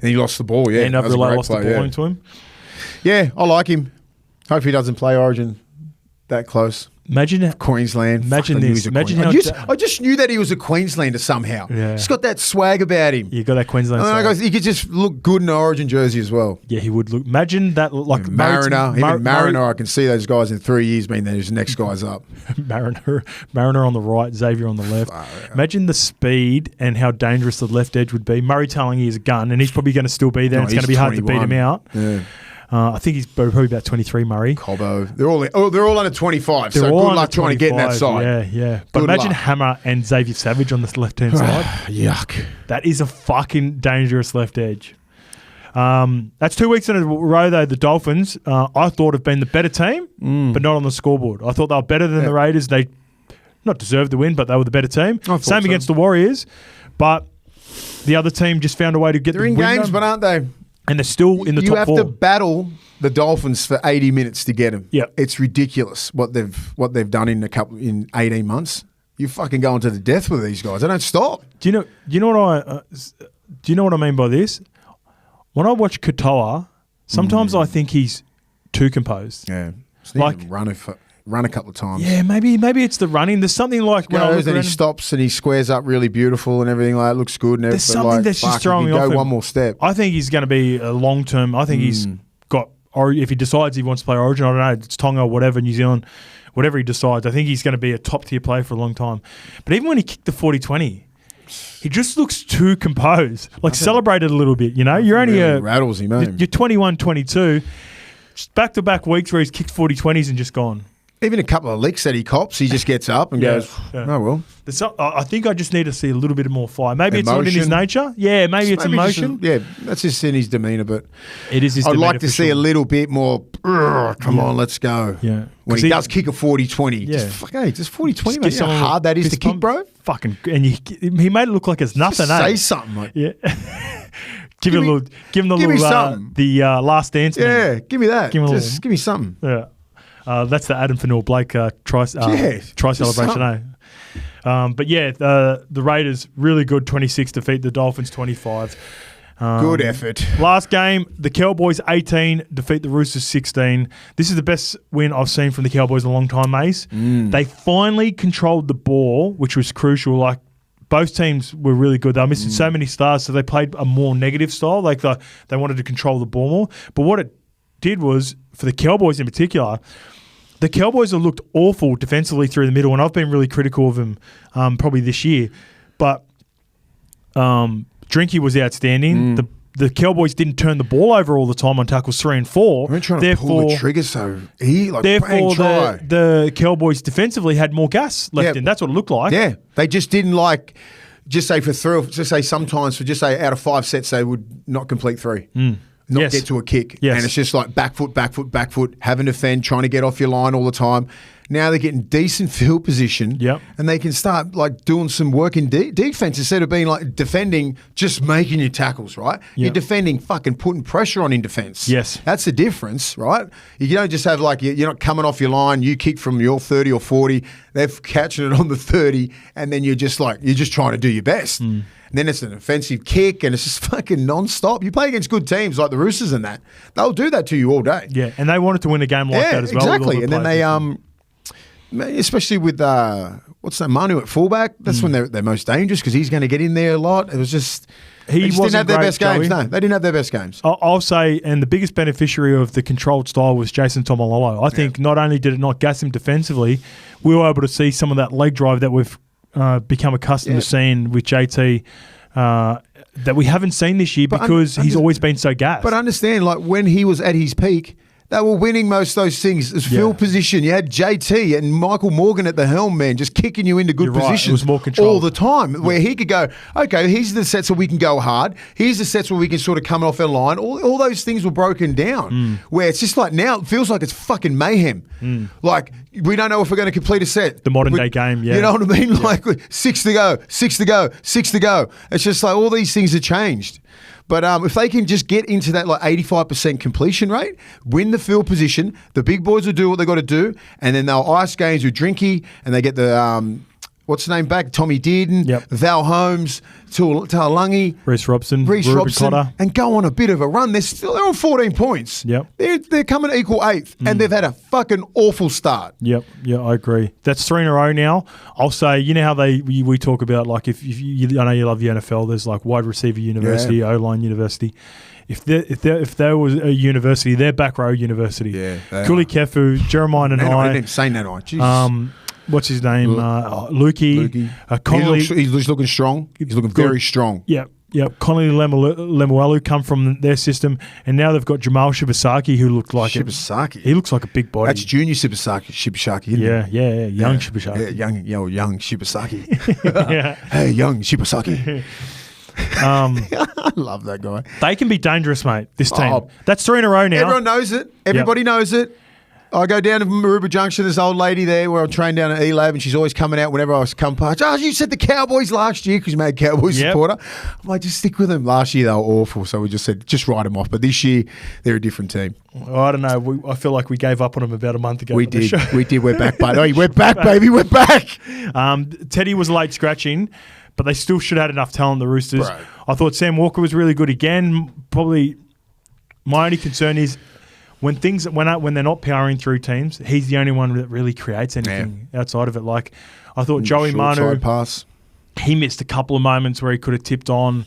And he lost the ball, and Averillo lost the ball into him. Yeah, I like him. Hope he doesn't play Origin that close. Imagine Queensland. Imagine this. Imagine how I just knew that he was a Queenslander somehow. Yeah. He's got that swag about him. You got that Queensland swag. He could just look good in an Origin jersey as well. Yeah, he would look. Imagine that Mariner. I can see those guys in 3 years being those next guys up. Mariner on the right, Xavier on the left. Imagine the speed and how dangerous the left edge would be. Murray telling he is a gun, and he's probably going to still be there. It's going to be hard to beat him out. Yeah. I think he's probably about 23, Murray. Cobbo. They're all under 25, so good luck trying to get in that side. Yeah. But imagine Hammer and Xavier Savage on the left-hand side. Yuck. That is a fucking dangerous left edge. That's 2 weeks in a row, though, the Dolphins, I thought have been the better team, but not on the scoreboard. I thought they were better than the Raiders. They not deserved the win, but they were the better team. Same against the Warriors, but the other team just found a way to get the win. They're in games, but aren't they? And they're still in the top four. You have to battle the Dolphins for 80 minutes to get them. Yeah, it's ridiculous what they've done in 18 months. You're fucking going to the death with these guys. They don't stop. Do you know what I mean by this? When I watch Katoa, sometimes I think he's too composed. Yeah, run a couple of times. Yeah, maybe it's the running. There's something like when he stops and he squares up really beautiful and everything like that. Looks good and everything. There's something that's just throwing me off. Go one more step. I think he's going to be a long term. I think he's got. Or if he decides he wants to play Origin, I don't know. It's Tonga, whatever, New Zealand, whatever he decides. I think he's going to be a top tier player for a long time. But even when he kicked the 40-20, he just looks too composed. Celebrated a little bit. You're only rattles him, man. You're 21-22. Just back-to-back weeks where he's kicked 40-20s and just gone. Even a couple of licks that he cops, he just gets up and goes, oh, well. I think I just need to see a little bit more fire. Maybe it's not in his nature. Yeah, maybe it's emotion. That's just in his demeanour. But it is his I'd demeanour like to see a little bit more, come on, let's go. Yeah. When he does kick a 40-20. Yeah. Just 40-20, mate. You know how hard that is to kick, bro? Fucking, and he made it look like it's nothing, just say something, mate. Yeah. Give him the little, the last dance. Yeah, give me that. Give me something. Yeah. That's the Adam Faneuil-Blake try celebration, eh? But yeah, the Raiders really good 26 defeat the Dolphins 25. Good effort. Last game, the Cowboys 18 defeat the Roosters 16. This is the best win I've seen from the Cowboys in a long time, Mace. They finally controlled the ball, which was crucial. Like both teams were really good. They were missing so many stars, so they played a more negative style. Like they wanted to control the ball more. But what it did was, for the Cowboys in particular, the Cowboys have looked awful defensively through the middle, and I've been really critical of them probably this year. But Drinky was outstanding. The Cowboys didn't turn the ball over all the time on tackles 3 and 4. We're trying to pull the trigger therefore, the Cowboys defensively had more gas left in. That's what it looked like. Yeah, they just didn't just say sometimes for out of 5 sets they would not complete 3. Get to a kick. Yes. And it's just like back foot, having to defend, trying to get off your line all the time. Now they're getting decent field position, and they can start doing some work in defense instead of being defending, just making your tackles, right? Yep. You're defending, fucking putting pressure on in defense. Yes. That's the difference, right? You don't just have you're not coming off your line, you kick from your 30 or 40, they're catching it on the 30, and then you're just trying to do your best. And then it's an offensive kick, and it's just fucking non-stop. You play against good teams like the Roosters and that. They'll do that to you all day. Yeah, and they wanted to win a game like that as well. Exactly. And then they, especially with, Manu at fullback, that's when they're most dangerous because he's going to get in there a lot. It was just... They didn't have their best games. No, they didn't have their best games. I'll say, and the biggest beneficiary of the controlled style was Jason Tomalolo. I think not only did it not gas him defensively, we were able to see some of that leg drive that we've become accustomed to seeing with JT that we haven't seen this year because he's always been so gassed. But understand, when he was at his peak, they were winning most of those things. It was field position. You had JT and Michael Morgan at the helm, man, just kicking you into good positions. It was more control all the time, where he could go, okay, here's the sets where we can go hard. Here's the sets where we can sort of come off our line. All those things were broken down, where it's just now it feels like it's fucking mayhem. We don't know if we're going to complete a set. The modern day game, You know what I mean? 6 to go. It's just all these things have changed. But if they can just get into that 85% completion rate, win the field position, the big boys will do what they got to do, and then they'll ice games with Drinky, and they get the what's the name back? Tommy Dearden, Val Holmes, Taulungi, Reece Robson, Cotter, and go on a bit of a run. They're on 14 points. Yep. They're coming equal 8th, and they've had a fucking awful start. Yep. Yeah, I agree. That's 3 in a row now. I'll say, you know how we talk about if you, I know you love the NFL. There's wide receiver university, O-line university. If there was a university, they're back row university. Yeah. Kuli Kefu, Jeremiah and I. didn't say Jesus. What's his name? Lukey. Connolly. He's looking strong. He's looking very strong. Yeah. Connolly Lemuelu come from their system, and now they've got Jamal Shibasaki, who looked like Shibasaki. He looks like a big body. That's junior Shibasaki. Isn't yeah, young Shibasaki. Yeah, young Shibasaki. Yeah. Hey, young Shibasaki. I love that guy. They can be dangerous, mate. This team. That's 3 in a row now. Everyone knows it. Everybody knows it. I go down to Maroubra Junction, this old lady there where I train down at E-Lab, and she's always coming out whenever I come past. You said the Cowboys last year because you made Cowboys supporter. I'm like, just stick with them. Last year they were awful, so we just said, just write them off. But this year, they're a different team. I don't know. I feel like we gave up on them about a month ago. We did. We're back, buddy. We're back, baby. We're back. Teddy was late scratching, but they still should have had enough talent, the Roosters. Right. I thought Sam Walker was really good again. Probably my only concern is when they're not powering through teams, he's the only one that really creates anything outside of it. I thought Joey Manu, pass. He missed a couple of moments where he could have tipped on.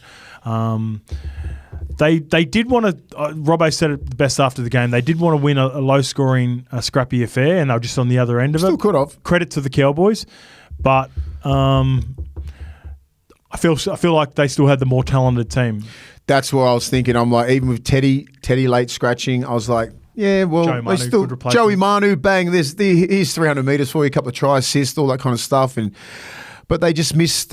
They did want to. Robbo said it best after the game. They did want to win a low-scoring, scrappy affair, and they were just on the other end of it. Still could have. Credit to the Cowboys, but I feel like they still had the more talented team. That's what I was thinking. I'm like, even with Teddy late scratching, I was like, Yeah, well, Joey Manu, they still good replacement. Joey Manu, bang, here's 300 metres for you, a couple of try assists, all that kind of stuff, but they just missed.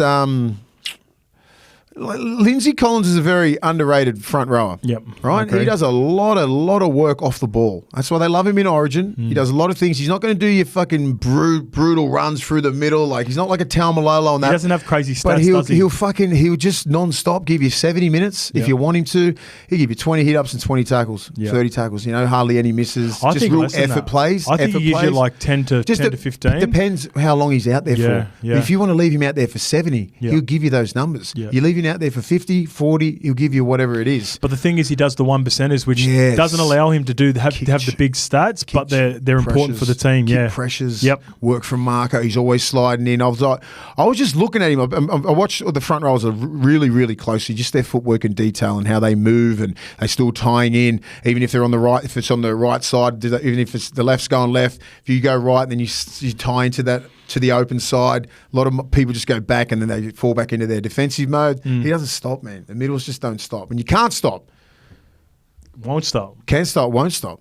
Lindsay Collins is a very underrated front rower. Yep, Right? He does a lot of work off the ball. That's why they love him in Origin. He does a lot of things. He's not going to do your fucking brutal runs through the middle. Like, he's not like a Taumalolo on that. He doesn't have crazy stats, but does he? he'll just non-stop give you 70 minutes if you want him to. He'll give you 20 hit-ups and 20 tackles, 30 tackles. Hardly any misses. I just think real less than effort that. plays. I think he gives you like 10 to 15. Depends how long he's out there for. Yeah. If you want to leave him out there for 70, he'll give you those numbers. Yeah. You leave him out there for 50, 40, he'll give you whatever it is. But the thing is, he does the 1%ers, which Yes. doesn't allow him to have the big stats, but they're important for the team. Kick pressures. Yep. Work from Marco. He's always sliding in. I was just looking at him. I watched the front rows really, really closely, just their footwork and detail and how they move, and they still tying in, even if they're on the right. If it's on the right side, even if it's the left's going left. If you go right, then you tie into that. To the open side. A lot of people just go back and then they fall back into their defensive mode. He doesn't stop, man. The middles just don't stop. And you can't stop. Won't stop. Can stop, won't stop.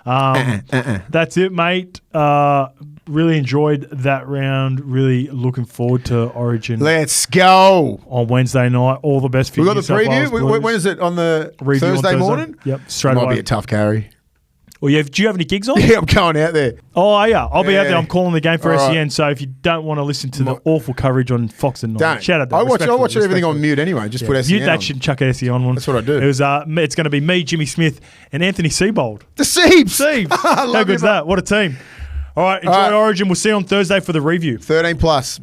That's it, mate. Really enjoyed that round. Really looking forward to Origin. Let's go. On Wednesday night. All the best for you. We got the preview. When is it? On the Thursday morning? Yep, straight Might away. be a tough carry. Well, do you have any gigs on? Yeah, I'm going out there. Oh, yeah. I'll be out there. I'm calling the game for All SEN. right. So if you don't want to listen to the awful coverage on Fox and 9, Don't. shout out to I watch everything on mute anyway. Just put SEN mute that on. shit and chuck SEN on one. That's what I do. It was. It's going to be me, Jimmy Smith, and Anthony Seibold. The Siebes. Siebes. I love How good's you, that? What a team. All right. Enjoy All right. Origin. We'll see you on Thursday for the review. 13 plus.